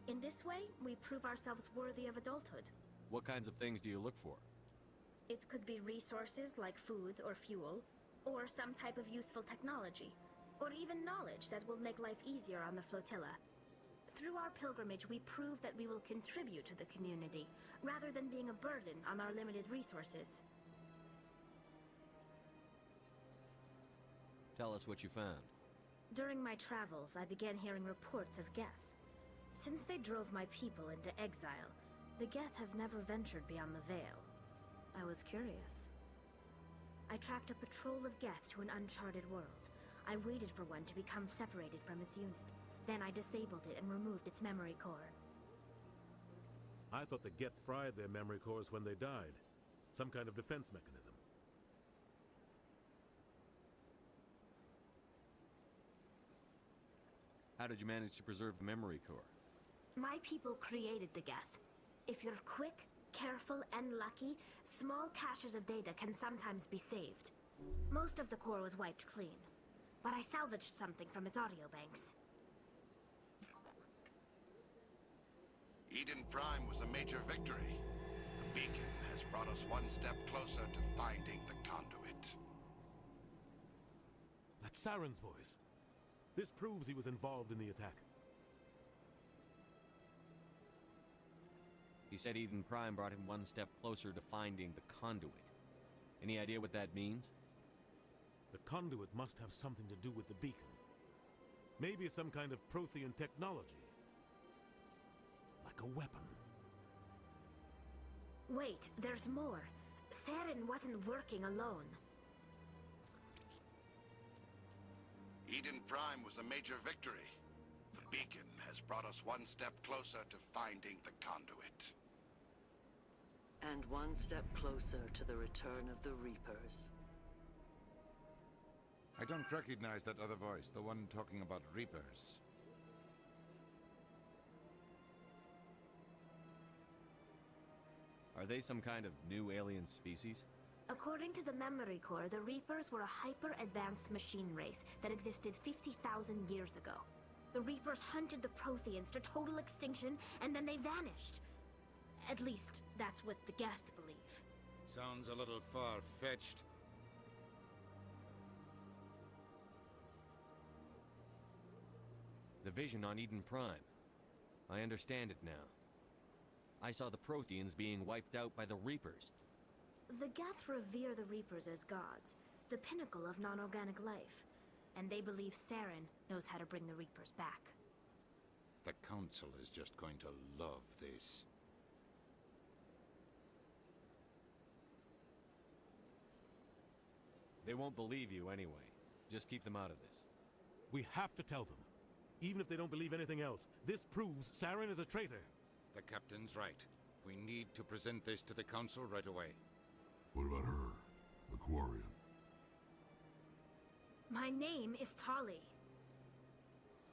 In this way, we prove ourselves worthy of adulthood. What kinds of things do you look for? It could be resources like food or fuel, or some type of useful technology, or even knowledge that will make life easier on the flotilla. Through our pilgrimage, we prove that we will contribute to the community, rather than being a burden on our limited resources. Tell us what you found. During my travels, I began hearing reports of Geth. Since they drove my people into exile, the Geth have never ventured beyond the Veil. I was curious. I tracked a patrol of Geth to an uncharted world. I waited for one to become separated from its unit. Then I disabled it and removed its memory core. I thought the Geth fried their memory cores when they died. Some kind of defense mechanism. How did you manage to preserve the memory core? My people created the Geth. If you're quick, careful, and lucky, small caches of data can sometimes be saved. Most of the core was wiped clean, but I salvaged something from its audio banks. Eden Prime was a major victory. The beacon has brought us one step closer to finding the conduit. That's Saren's voice. This proves he was involved in the attack. He said Eden Prime brought him one step closer to finding the conduit. Any idea what that means? The conduit must have something to do with the beacon. Maybe it's some kind of Prothean technology. Like a weapon. Wait, there's more. Saren wasn't working alone. Eden Prime was a major victory. The beacon has brought us one step closer to finding the conduit. And one step closer to the return of the Reapers. I don't recognize that other voice, the one talking about Reapers. Are they some kind of new alien species? According to the memory core, the Reapers were a hyper-advanced machine race that existed 50,000 years ago. The Reapers hunted the Protheans to total extinction, and then they vanished. At least, that's what the Geth believe. Sounds a little far-fetched. The vision on Eden Prime. I understand it now. I saw the Protheans being wiped out by the Reapers. The Geth revere the Reapers as gods, the pinnacle of non-organic life. And they believe Saren knows how to bring the Reapers back. The Council is just going to love this. They won't believe you anyway. Just keep them out of this. We have to tell them. Even if they don't believe anything else, this proves Saren is a traitor. The Captain's right. We need to present this to the Council right away. What about her? The Quarian? My name is Tali.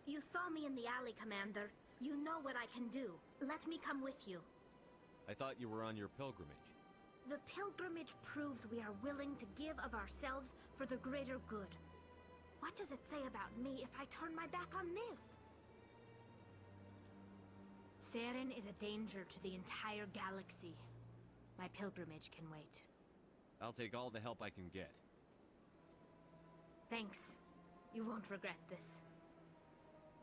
You saw me in the alley, Commander. You know what I can do. Let me come with you. I thought you were on your pilgrimage. The pilgrimage proves we are willing to give of ourselves for the greater good. What does it say about me if I turn my back on this? Saren is a danger to the entire galaxy. My pilgrimage can wait. I'll take all the help I can get. Thanks. You won't regret this.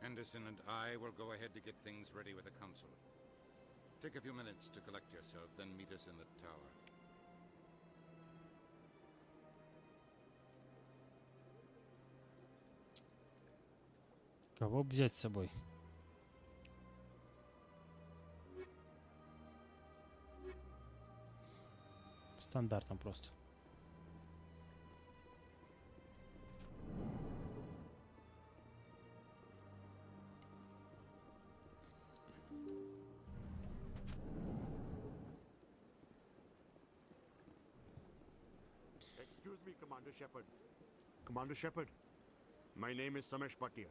Anderson and I will go ahead to get things ready with the Council. Take a few minutes to collect yourself, then meet us in the tower. Кого взять с собой? Стандартом просто. Excuse me, Commander Shepard. Commander Shepard, my name is Samesh Bhatia.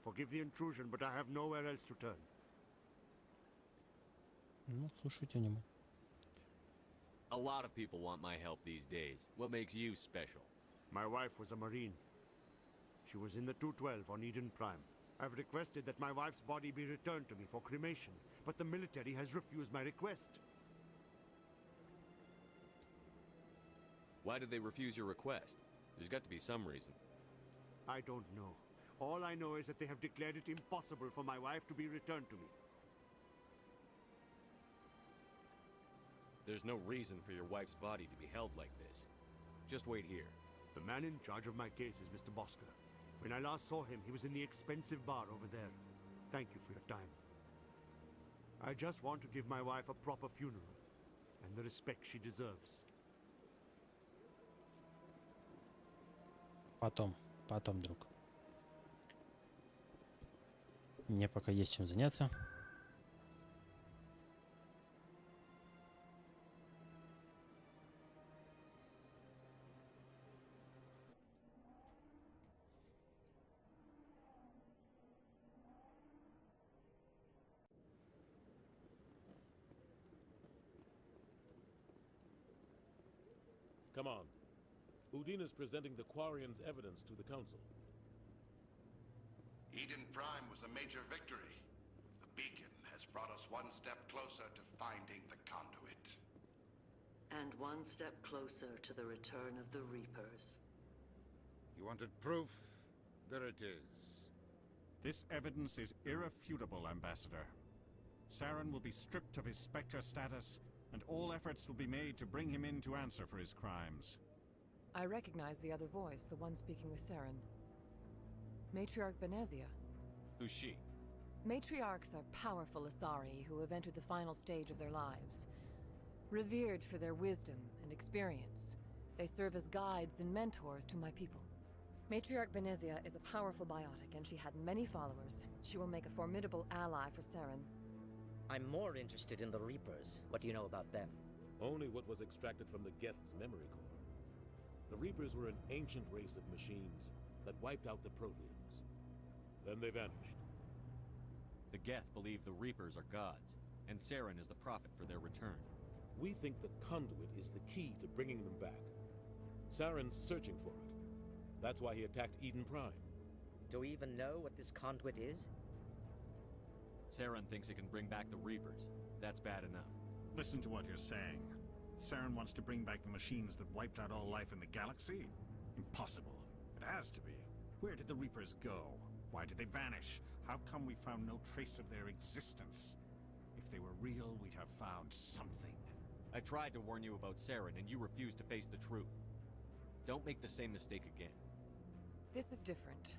Forgive the intrusion, but I have nowhere else to turn. Ну, слушайте внимательно. A lot of people want my help these days. What makes you special? My wife was a Marine. She was in the 212 on Eden Prime. I've requested that my wife's body be returned to me for cremation, but the military has refused my request. Why did they refuse your request? There's got to be some reason. I don't know. All I know is that they have declared it impossible for my wife to be returned to me. There's no reason for your wife's body to be held like this. Just wait here. The man in charge of my case is Mr. Bosker. When I last saw him, he was in the expensive bar over there. Thank you for your time. I just want to give my wife a proper funeral and the respect she deserves. Потом, друг. Мне пока есть чем заняться. Come on. Udine is presenting the Quarians' evidence to the Council. Eden Prime was a major victory. The beacon has brought us one step closer to finding the conduit. And one step closer to the return of the Reapers. You wanted proof? There it is. This evidence is irrefutable, Ambassador. Saren will be stripped of his Spectre status, and all efforts will be made to bring him in to answer for his crimes. I recognize the other voice, the one speaking with Saren. Matriarch Benezia. Who's she? Matriarchs are powerful Asari who have entered the final stage of their lives. Revered for their wisdom and experience, they serve as guides and mentors to my people. Matriarch Benezia is a powerful biotic, and she had many followers. She will make a formidable ally for Saren. I'm more interested in the Reapers. What do you know about them? Only what was extracted from the Geth's memory core. The Reapers were an ancient race of machines that wiped out the Protheans. Then they vanished. The Geth believe the Reapers are gods, and Saren is the prophet for their return. We think the conduit is the key to bringing them back. Saren's searching for it. That's why he attacked Eden Prime. Do we even know what this conduit is? Saren thinks it can bring back the Reapers. That's bad enough. Listen to what you're saying. Saren wants to bring back the machines that wiped out all life in the galaxy? Impossible. It has to be. Where did the Reapers go? Why did they vanish? How come we found no trace of their existence? If they were real, we'd have found something. I tried to warn you about Saren, and you refused to face the truth. Don't make the same mistake again. This is different.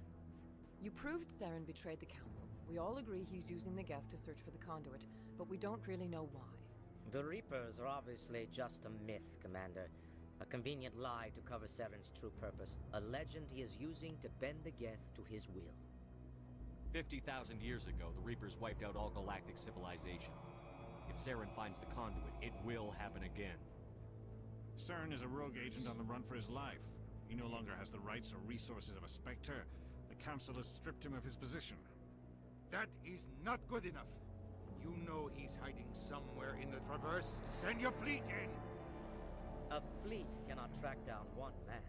You proved Saren betrayed the Council. We all agree he's using the Geth to search for the conduit, but we don't really know why. The Reapers are obviously just a myth, Commander. A convenient lie to cover Saren's true purpose. A legend he is using to bend the Geth to his will. 50,000 years ago, the Reapers wiped out all galactic civilization. If Saren finds the conduit, it will happen again. Saren is a rogue agent on the run for his life. He no longer has the rights or resources of a Spectre. The Council has stripped him of his position. That is not good enough. You know he's hiding somewhere in the Traverse. Send your fleet in! A fleet cannot track down one man.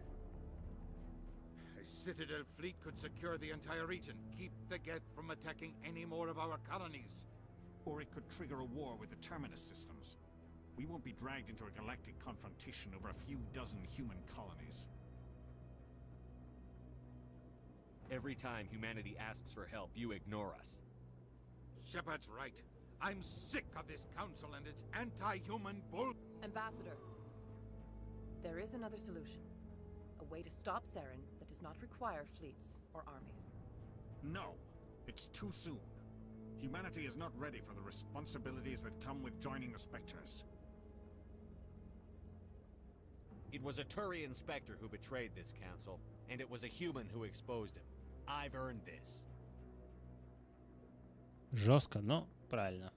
A Citadel fleet could secure the entire region, keep the Geth from attacking any more of our colonies. Or it could trigger a war with the Terminus systems. We won't be dragged into a galactic confrontation over a few dozen human colonies. Every time humanity asks for help, you ignore us. Shepard's right. I'm sick of this council and its anti-human bull... Ambassador, there is another solution. A way to stop Saren that does not require fleets or armies. No. It's too soon. Humanity is not ready for the responsibilities that come with joining the Spectres. It was a Turian Spectre who betrayed this council, and it was a human who exposed him. I've earned this. Жестко, но правильно.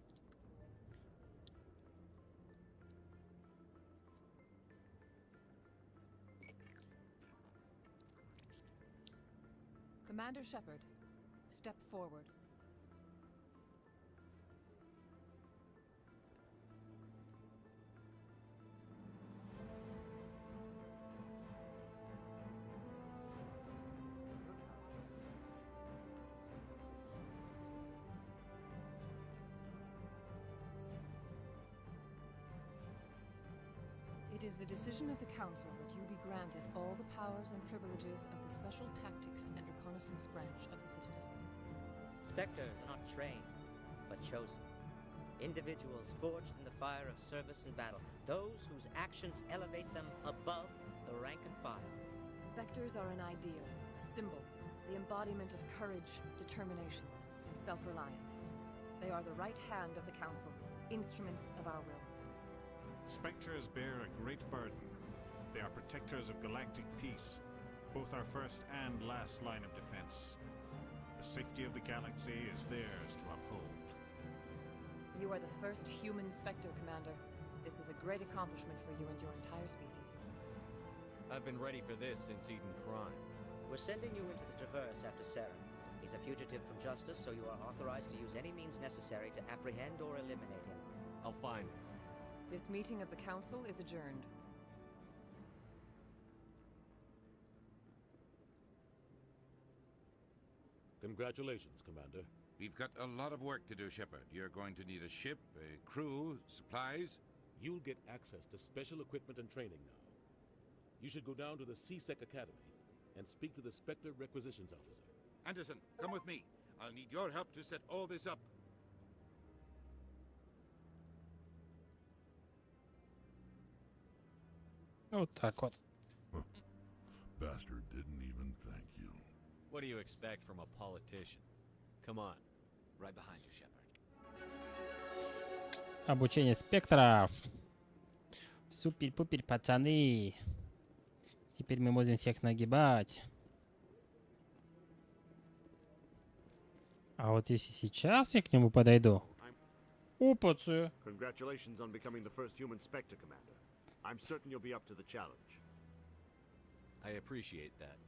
Commander Shepard, step forward. It is the decision of the Council that you be granted all the powers and privileges of the Special Tactics and Reconnaissance Branch of the Citadel. Spectres are not trained, but chosen. Individuals forged in the fire of service and battle. Those whose actions elevate them above the rank and file. Spectres are an ideal, a symbol, the embodiment of courage, determination, and self-reliance. They are the right hand of the Council, instruments of our will. Spectres bear a great burden. They are protectors of galactic peace, both our first and last line of defense. The safety of the galaxy is theirs to uphold. You are the first human Spectre, Commander. This is a great accomplishment for you and your entire species. I've been ready for this since Eden Prime. We're sending you into the Traverse after Saren. He's a fugitive from justice, so you are authorized to use any means necessary to apprehend or eliminate him. I'll find him. This meeting of the Council is adjourned. Congratulations, Commander. We've got a lot of work to do, Shepard. You're going to need a ship, a crew, supplies. You'll get access to special equipment and training now. You should go down to the CSEC Academy and speak to the Spectre Requisitions Officer. Anderson, come with me. I'll need your help to set all this up. Вот так вот. Bastard didn't even thank you. What do you expect from a politician? Come on. Right behind you, Shepard. Обучение спектров. Супер-пупер, пацаны. Теперь мы можем всех нагибать. А вот если сейчас я к нему подойду... Опацию. Congratulations on becoming the first human Spectre, Commander. I'm certain you'll be up to the challenge. I appreciate that.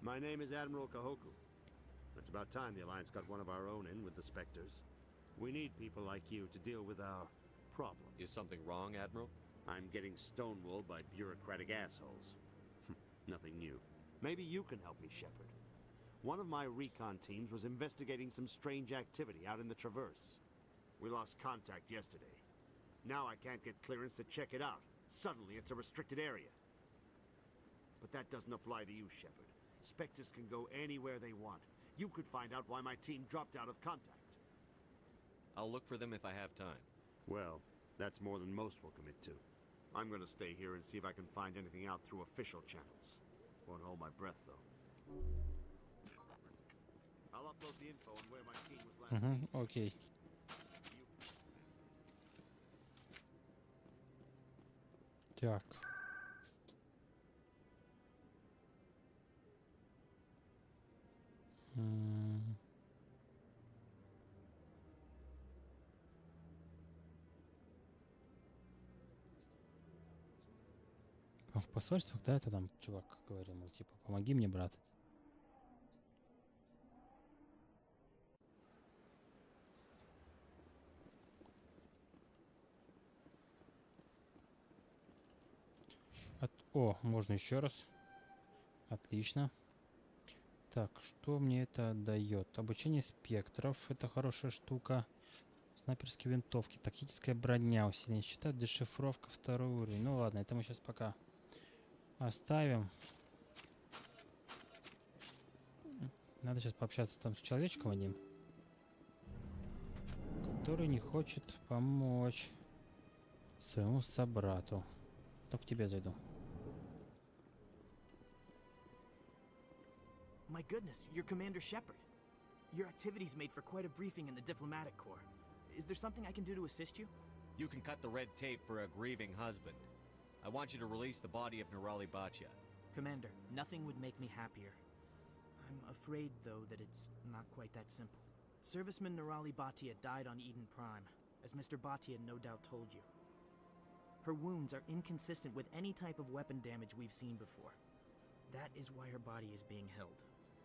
My name is Admiral Kahoku. It's about time the Alliance got one of our own in with the Spectres. We need people like you to deal with our problems. Is something wrong, Admiral? I'm getting stonewalled by bureaucratic assholes. Nothing new. Maybe you can help me, Shepard. One of my recon teams was investigating some strange activity out in the Traverse. We lost contact yesterday. Now I can't get clearance to check it out. Suddenly it's a restricted area. But that doesn't apply to you, Shepard. Spectres can go anywhere they want. You could find out why my team dropped out of contact. I'll look for them if I have time. Well, that's more than most will commit to. I'm gonna stay here and see if I can find anything out through official channels. Won't hold my breath, though. I'll upload the info on where my team was last seen. Окей. Так. В посольствах, да, это там чувак говорил, мол, типа, помоги мне, брат. О, можно еще раз. Отлично. Так, что мне это дает? Обучение спектров. Это хорошая штука. Снайперские винтовки. Тактическая броня. Усиление щита. Дешифровка. Второй уровень. Ну ладно, это мы сейчас пока оставим. Надо сейчас пообщаться там с человечком одним, который не хочет помочь своему собрату. Только к тебе зайду. My goodness, you're Commander Shepard. Your activities made for quite a briefing in the diplomatic corps. Is there something I can do to assist you? You can cut the red tape for a grieving husband. I want you to release the body of Nerali Bachya. Commander, nothing would make me happier. I'm afraid, though, that it's not quite that simple. Serviceman Nerali Bachya died on Eden Prime, as Mr. Bachya no doubt told you. Her wounds are inconsistent with any type of weapon damage we've seen before. That is why her body is being held.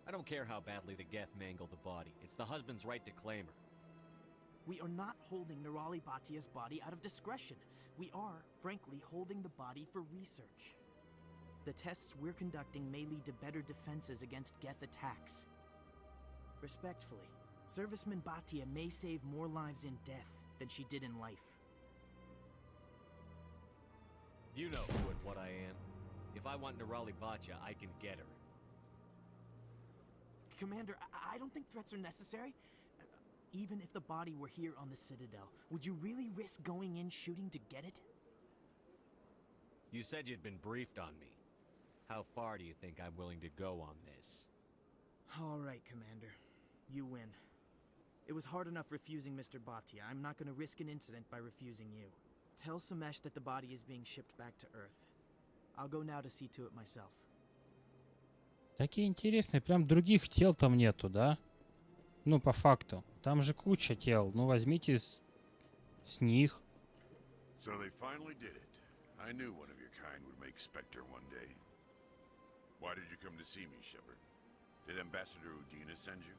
I don't care how badly the Geth mangled the body. It's the husband's right to claim her. We are not holding Nerali Bachya's body out of discretion. We are, frankly, holding the body for research. The tests we're conducting may lead to better defenses against Geth attacks. Respectfully, Serviceman Bachya may save more lives in death than she did in life. You know who and what I am. If I want Nerali Bachya, I can get her. Commander, I don't think threats are necessary. Even if the body were here on the Citadel, would you really risk going in shooting to get it? You said you'd been briefed on me. How far do you think I'm willing to go on this? All right, Commander. You win. It was hard enough refusing Mr. Bachya. I'm not going to risk an incident by refusing you. Tell Samesh that the body is being shipped back to Earth. I'll go now to see to it myself. Такие интересные, прям других тел там нету, да? Ну, по факту. Там же куча тел. Ну, возьмите с них. So they finally did it. I knew one of your kind would make Spectre one day. Why did you come to see me, Shepard? Did Ambassador Udina send you?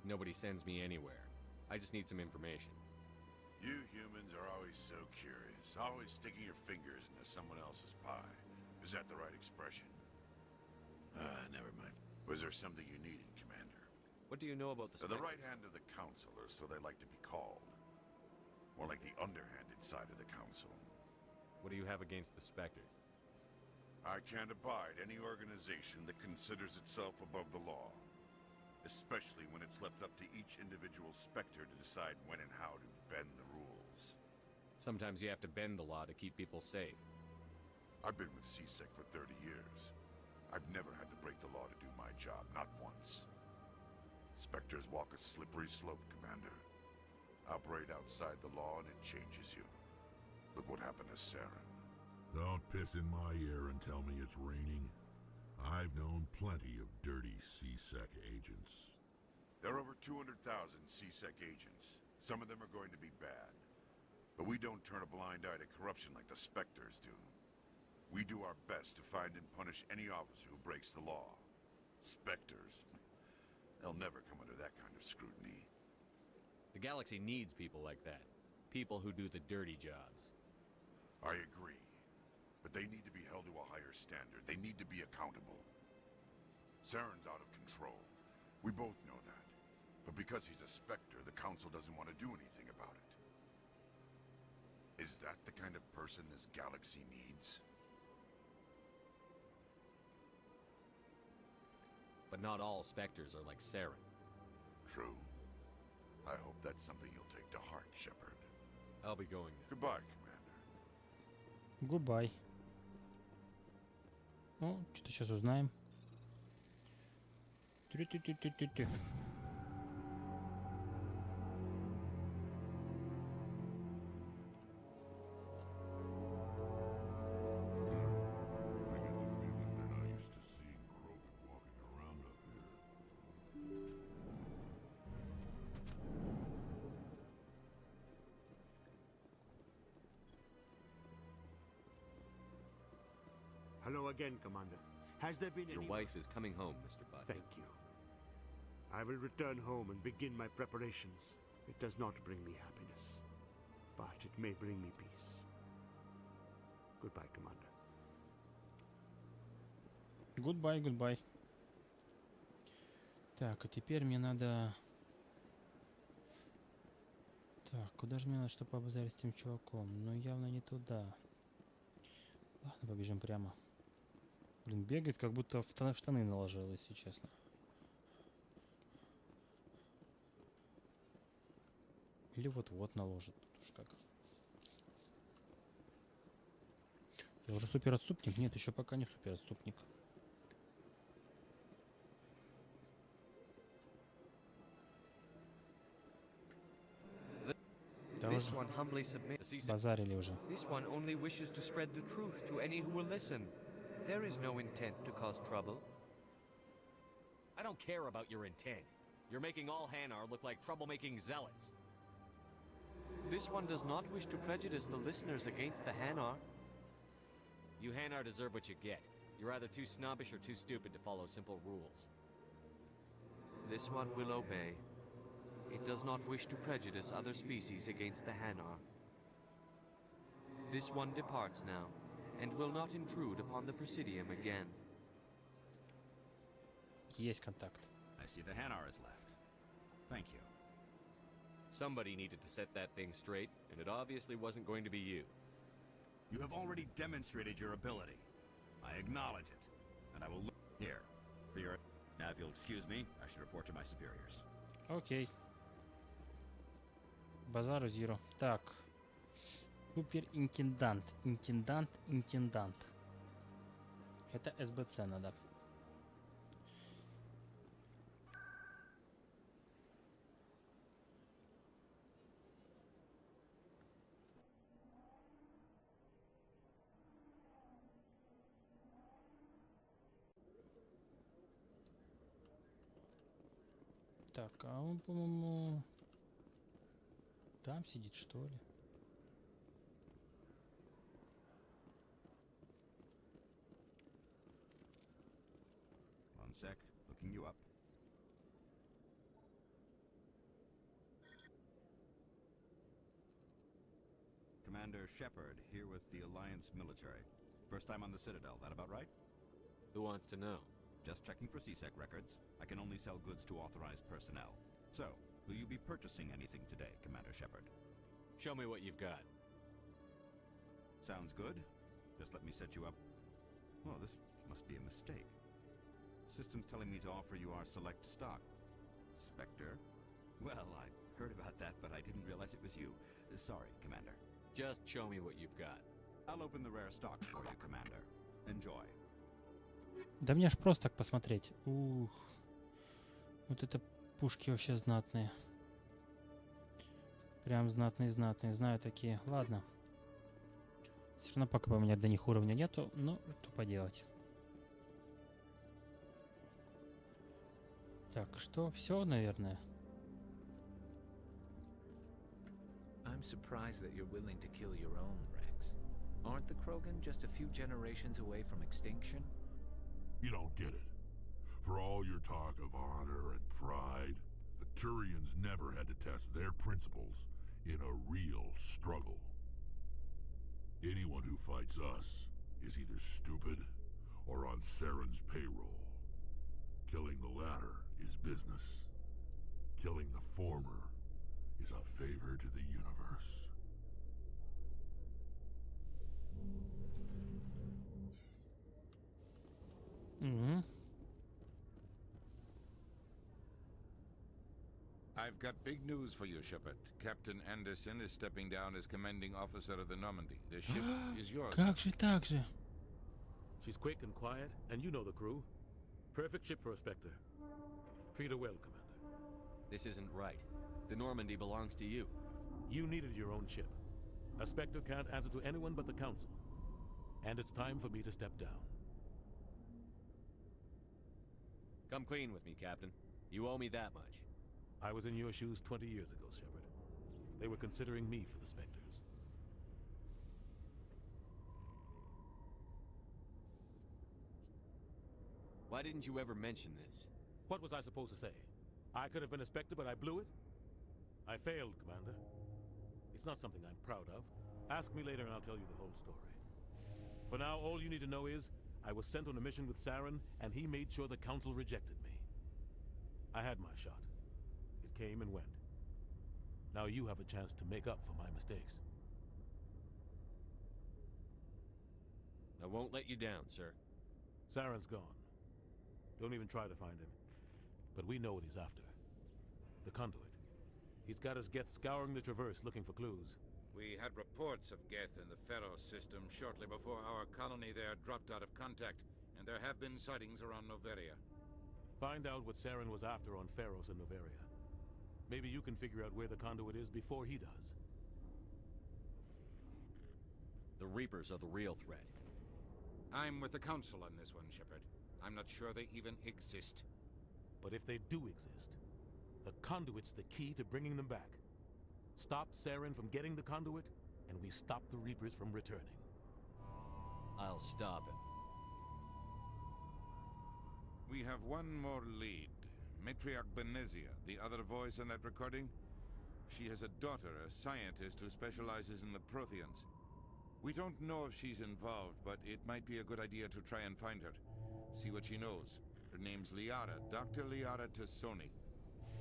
Nobody sends me anywhere. I just need some information. You humans are always so curious, always sticking your fingers into someone else's pie. Is that the right expression? Never mind. Was there something you needed, Commander? What do you know about the They're the right hand of the Council, or so they like to be called. More like the underhanded side of the Council. What do you have against the Spectres? I can't abide any organization that considers itself above the law. Especially when it's left up to each individual Spectre to decide when and how to bend the rules. Sometimes you have to bend the law to keep people safe. I've been with CSEC for 30 years. I've never had to break the law to do my job, not once. Spectres walk a slippery slope, Commander. Operate outside the law and it changes you. Look what happened to Saren. Don't piss in my ear and tell me it's raining. I've known plenty of dirty CSEC agents. There are over 200,000 CSEC agents. Some of them are going to be bad. But we don't turn a blind eye to corruption like the Spectres do. We do our best to find and punish any officer who breaks the law. Spectres, they'll never come under that kind of scrutiny. The galaxy needs people like that. People who do the dirty jobs. I agree. But they need to be held to a higher standard. They need to be accountable. Saren's out of control. We both know that. But because he's a Spectre, the Council doesn't want to do anything about it. Is that the kind of person this galaxy needs? But not all Spectres are like Saren. True. I hope that's something you'll take to heart, Shepard. I'll be going now. Goodbye, Commander. Goodbye. Ну, что-то сейчас узнаем. Тю-тю-тю-тю-тю-тю. Hello again, Commander. Has there been Your any... wife is coming home, Mr. Bachya. Thank you. I will return home and begin my preparations. It does not bring me happiness, but it may bring me peace. Goodbye, Commander. Goodbye, goodbye. Так, а теперь мне надо... Так, куда же мне надо, чтобы побазарить с тем чуваком? Ну, явно не туда. Ладно, побежим прямо. Блин, бегает, как будто в штаны наложил, если честно. Или вот-вот наложит. Уж как. Я уже супер отступник? Нет, еще пока не супер отступник. This one humbly submits. Базарили уже. This one only wishes to spread the truth to any who will listen. There is no intent to cause trouble. I don't care about your intent. You're making all Hanar look like troublemaking zealots. This one does not wish to prejudice the listeners against the Hanar. You Hanar deserve what you get. You're either too snobbish or too stupid to follow simple rules. This one will obey. It does not wish to prejudice other species against the Hanar. This one departs now, and will not intrude upon the Presidium again. Есть контакт. I see the Hanar is left. Thank you. Somebody needed to set that thing straight, and it obviously wasn't going to be you. You have already demonstrated your ability. I acknowledge it, and I will look here for your... Now, if you'll excuse me, I should report to my superiors. Окей. Базару зиро. Так. Суперинтендант. Интендант. Это СБЦ надо. Так, а он, по-моему, там сидит, что ли? One sec, looking you up. Commander Shepard, here with the Alliance military. First time on the Citadel, that about right? Who wants to know? Just checking for CSEC records. I can only sell goods to authorized personnel. So, will you be purchasing anything today, Commander Shepard? Show me what you've got. Sounds good. Just let me set you up. Well, this must be a mistake. System's telling me to offer you our select stock. Spectre? Well, I heard about that, but I didn't realize it was you. Sorry, Commander. Just show me what you've got. I'll open the rare stock for you, Commander. Enjoy. Да мне ж просто так посмотреть. Ух. Вот это пушки вообще знатные. Прям знатные. Знаю такие. Ладно. Все равно пока у меня до них уровня нету. Ну, что поделать. Так, что? Все, наверное. I'm surprised that you're willing to kill your own, Rex. Aren't the Krogan just a few generations away from extinction? You don't get it. For all your talk of honor and pride, the Turians never had to test their principles in a real struggle. Anyone who fights us is either stupid or on Saren's payroll. Killing the latter is business. Killing the former is a favor to the universe. Mm-hmm. I've got big news for you, Shepard. Captain Anderson is stepping down as commanding officer of the Normandy. The ship is yours. Как же так же? She's quick and quiet, and you know the crew. Perfect ship for a Spectre. Treat her well, Commander. This isn't right. The Normandy belongs to you. You needed your own ship. A Spectre can't answer to anyone but the Council. And it's time for me to step down. Come clean with me, Captain. You owe me that much. I was in your shoes 20 years ago, Shepard. They were considering me for the Spectres. Why didn't you ever mention this? What was I supposed to say? I could have been a Spectre, but I blew it? I failed, Commander. It's not something I'm proud of. Ask me later and I'll tell you the whole story. For now, all you need to know is, I was sent on a mission with Saren, and he made sure the Council rejected me. I had my shot. It came and went. Now you have a chance to make up for my mistakes. I won't let you down, sir. Saren's gone. Don't even try to find him. But we know what he's after. The conduit. He's got his Geth scouring the Traverse looking for clues. We had reports of Geth in the Pharaoh system shortly before our colony there dropped out of contact, and there have been sightings around Noveria. Find out what Saren was after on Pharos and Noveria. Maybe you can figure out where the conduit is before he does. The Reapers are the real threat. I'm with the Council on this one, Shepard. I'm not sure they even exist. But if they do exist, the conduit's the key to bringing them back. Stop Saren from getting the conduit, and we stop the Reapers from returning. I'll stop him. We have one more lead. Matriarch Benezia, the other voice in that recording. She has a daughter, a scientist who specializes in the Protheans. We don't know if she's involved, but it might be a good idea to try and find her. See what she knows. Her name's Liara, Dr. Liara Tassoni.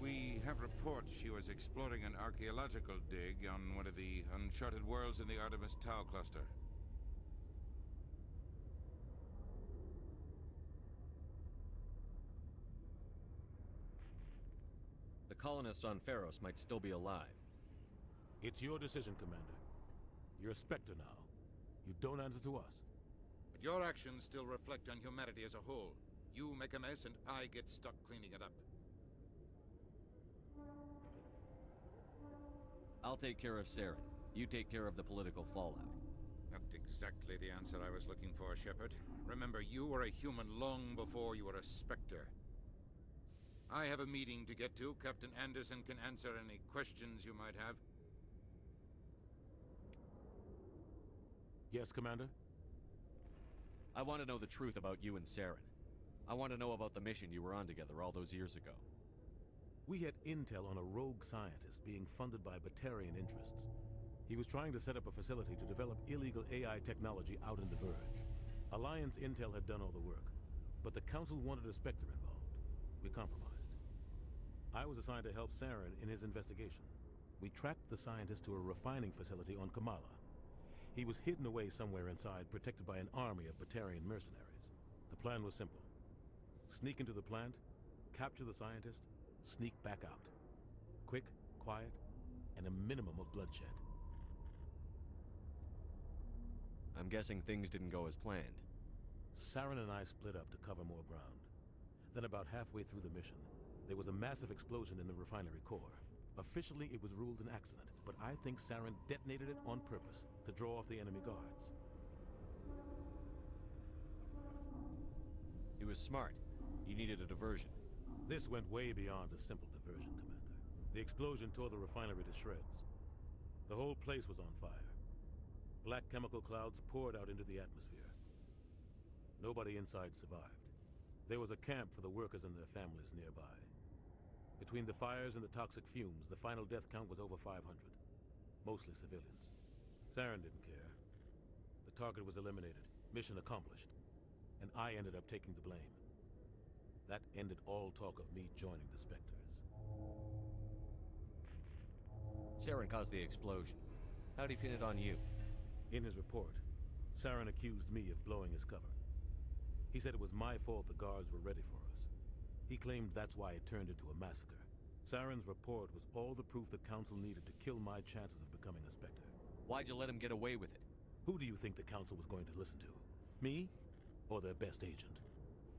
We have reports she was exploring an archaeological dig on one of the uncharted worlds in the Artemis Tau cluster. The colonists on Pharos might still be alive. It's your decision, Commander. You're a Spectre now. You don't answer to us. But your actions still reflect on humanity as a whole. You make a mess and I get stuck cleaning it up. I'll take care of Saren. You take care of the political fallout. Not exactly the answer I was looking for, Shepard. Remember, you were a human long before you were a Spectre. I have a meeting to get to. Captain Anderson can answer any questions you might have. Yes, Commander? I want to know the truth about you and Saren. I want to know about the mission you were on together all those years ago. We had intel on a rogue scientist being funded by Batarian interests. He was trying to set up a facility to develop illegal AI technology out in the Verge. Alliance intel had done all the work, but the Council wanted a Spectre involved. We compromised. I was assigned to help Saren in his investigation. We tracked the scientist to a refining facility on Kamala. He was hidden away somewhere inside, protected by an army of Batarian mercenaries. The plan was simple. Sneak into the plant, capture the scientist, sneak back out. Quick, quiet, and a minimum of bloodshed. I'm guessing things didn't go as planned. Saren and I split up to cover more ground. Then about halfway through the mission, there was a massive explosion in the refinery core. Officially, it was ruled an accident, but I think Saren detonated it on purpose to draw off the enemy guards. He was smart. He needed a diversion. This went way beyond a simple diversion, Commander. The explosion tore the refinery to shreds. The whole place was on fire. Black chemical clouds poured out into the atmosphere. Nobody inside survived. There was a camp for the workers and their families nearby. Between the fires and the toxic fumes, the final death count was over 500. Mostly civilians. Saren didn't care. The target was eliminated, mission accomplished. And I ended up taking the blame. That ended all talk of me joining the Spectres. Saren caused the explosion. How'd he pin it on you? In his report, Saren accused me of blowing his cover. He said it was my fault the guards were ready for us. He claimed that's why it turned into a massacre. Saren's report was all the proof the Council needed to kill my chances of becoming a Spectre. Why'd you let him get away with it? Who do you think the Council was going to listen to? Me? Or their best agent?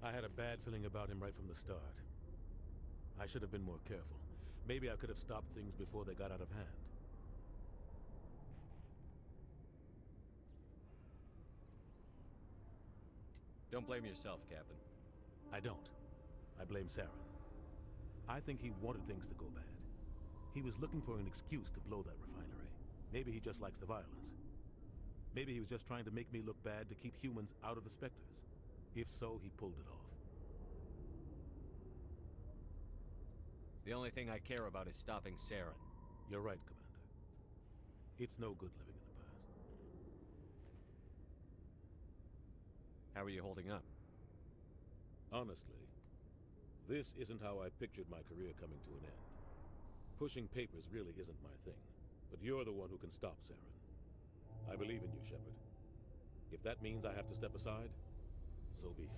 I had a bad feeling about him right from the start. I should have been more careful. Maybe I could have stopped things before they got out of hand. Don't blame yourself, Captain. I don't. I blame Saren. I think he wanted things to go bad. He was looking for an excuse to blow that refinery. Maybe he just likes the violence. Maybe he was just trying to make me look bad to keep humans out of the Spectres. If so, he pulled it off. The only thing I care about is stopping Saren. You're right, Commander. It's no good living in the past. How are you holding up? Honestly, this isn't how I pictured my career coming to an end. Pushing papers really isn't my thing, but you're the one who can stop Saren. I believe in you, Shepard. If that means I have to step aside, so be it.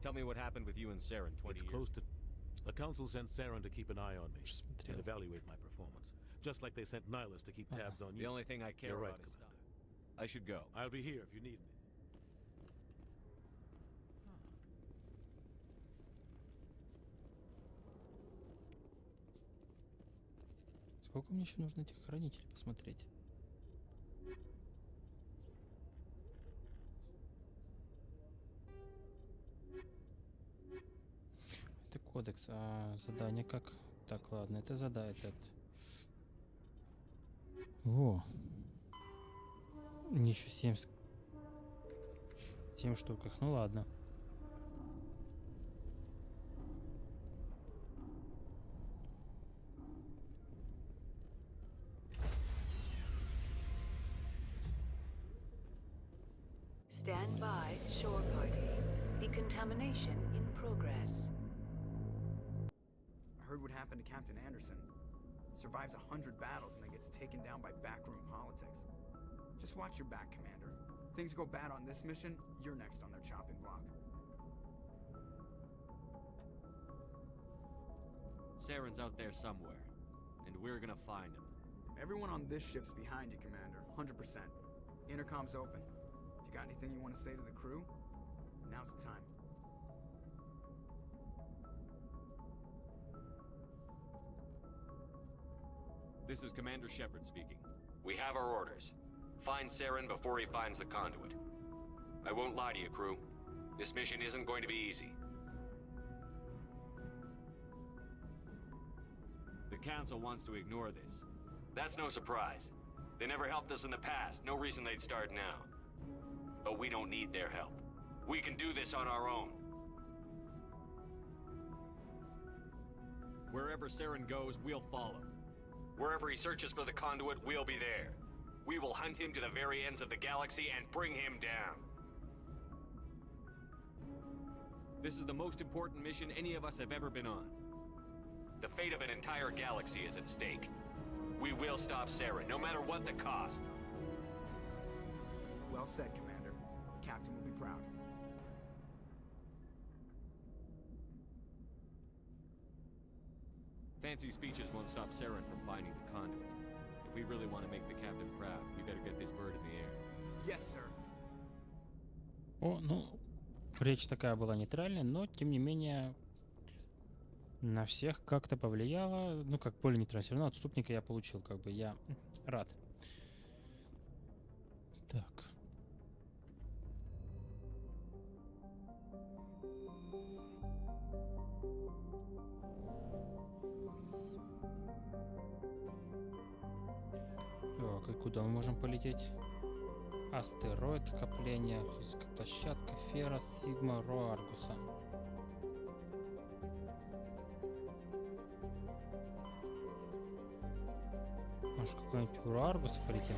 Tell me what happened with you and Saren 20 years. It's close to... The Council sent Saren to keep an eye on me and evaluate my performance, just like they sent Nihilus to keep tabs on you. The only thing I care You're about right, is Commander. I should go. I'll be here if you need me. Сколько мне еще нужно этих хранителей посмотреть? Кодекс. А задание как? Так, ладно, это задает это. О. Еще 7 штуках. Ну ладно. Stand by, shore party. Decontamination in progress. I heard what happened to Captain Anderson. Survives 100 battles and then gets taken down by backroom politics. Just watch your back, Commander. Things go bad on this mission, you're next on their chopping block. Saren's out there somewhere, and we're gonna find him. Everyone on this ship's behind you, Commander. 100%. Intercom's open. If you got anything you want to say to the crew, now's the time. This is Commander Shepard speaking. We have our orders. Find Saren before he finds the conduit. I won't lie to you, crew. This mission isn't going to be easy. The Council wants to ignore this. That's no surprise. They never helped us in the past. No reason they'd start now. But we don't need their help. We can do this on our own. Wherever Saren goes, we'll follow. Wherever he searches for the conduit, we'll be there. We will hunt him to the very ends of the galaxy and bring him down. This is the most important mission any of us have ever been on. The fate of an entire galaxy is at stake. We will stop Saren, no matter what the cost. Well said, Commander. Captain will be proud. Fancy speeches won't stop Saren from finding the conduit. If we really want to make the captain proud, we better get this bird in the air. Yes, sir. О, ну, речь такая была нейтральная, но, тем не менее, на всех как-то повлияло. Ну, как более нейтрально. Все равно отступника я получил, как бы я рад. Так. Так, и куда мы можем полететь? Астероид, скопление, площадка, Ферос, Сигма, Ро, Аргуса. Может, какой-нибудь Ро Аргуса полетел?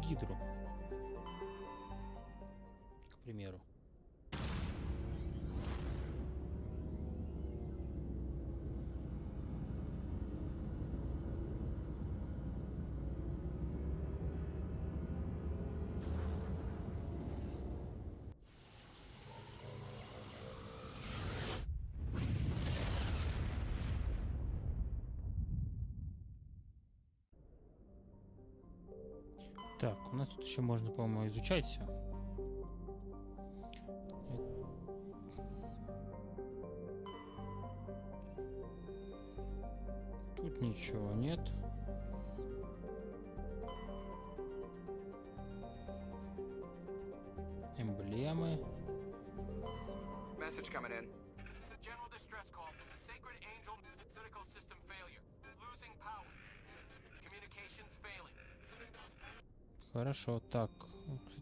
Гидру. К примеру. Так, у нас тут еще можно, по-моему, изучать все. Тут ничего нет. Эмблемы. Message coming in. General distress call from the Sacred Angel critical system failure. Losing power. Communications failing. Хорошо, так.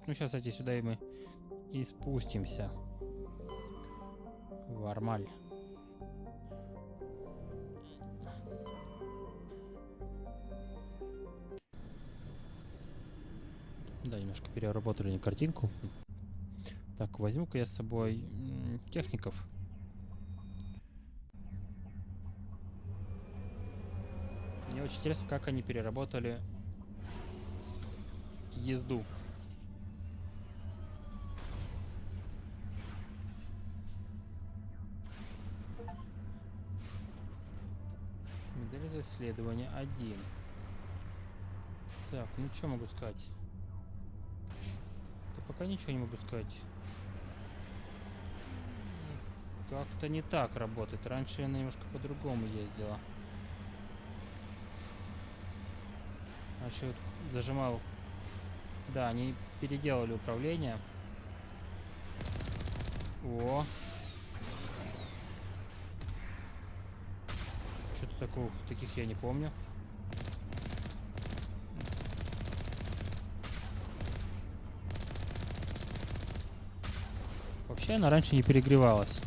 Ну, сейчас, кстати, сюда и мы и спустимся. Вармаль. Да, немножко переработали не картинку. Так, возьму-ка я с собой техников. Мне очень интересно, как они переработали езду. Модель за исследование 1. Так, ну что могу сказать? Да пока ничего не могу сказать. Как-то не так работает. Раньше я немножко по-другому ездила. Раньше вот зажимал. Да, они переделали управление. О. Таких я не помню. Вообще она раньше не перегревалась.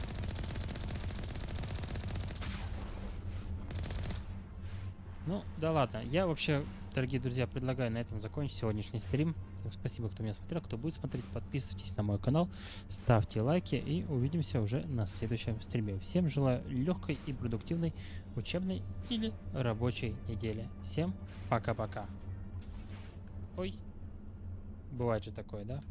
Ну, да ладно. Я вообще, дорогие друзья, предлагаю на этом закончить сегодняшний стрим. Спасибо, кто меня смотрел, кто будет смотреть. Подписывайтесь на мой канал, ставьте лайки и увидимся уже на следующем стриме. Всем желаю легкой и продуктивной учебной или рабочей недели. Всем пока-пока. Ой, бывает же такое, да?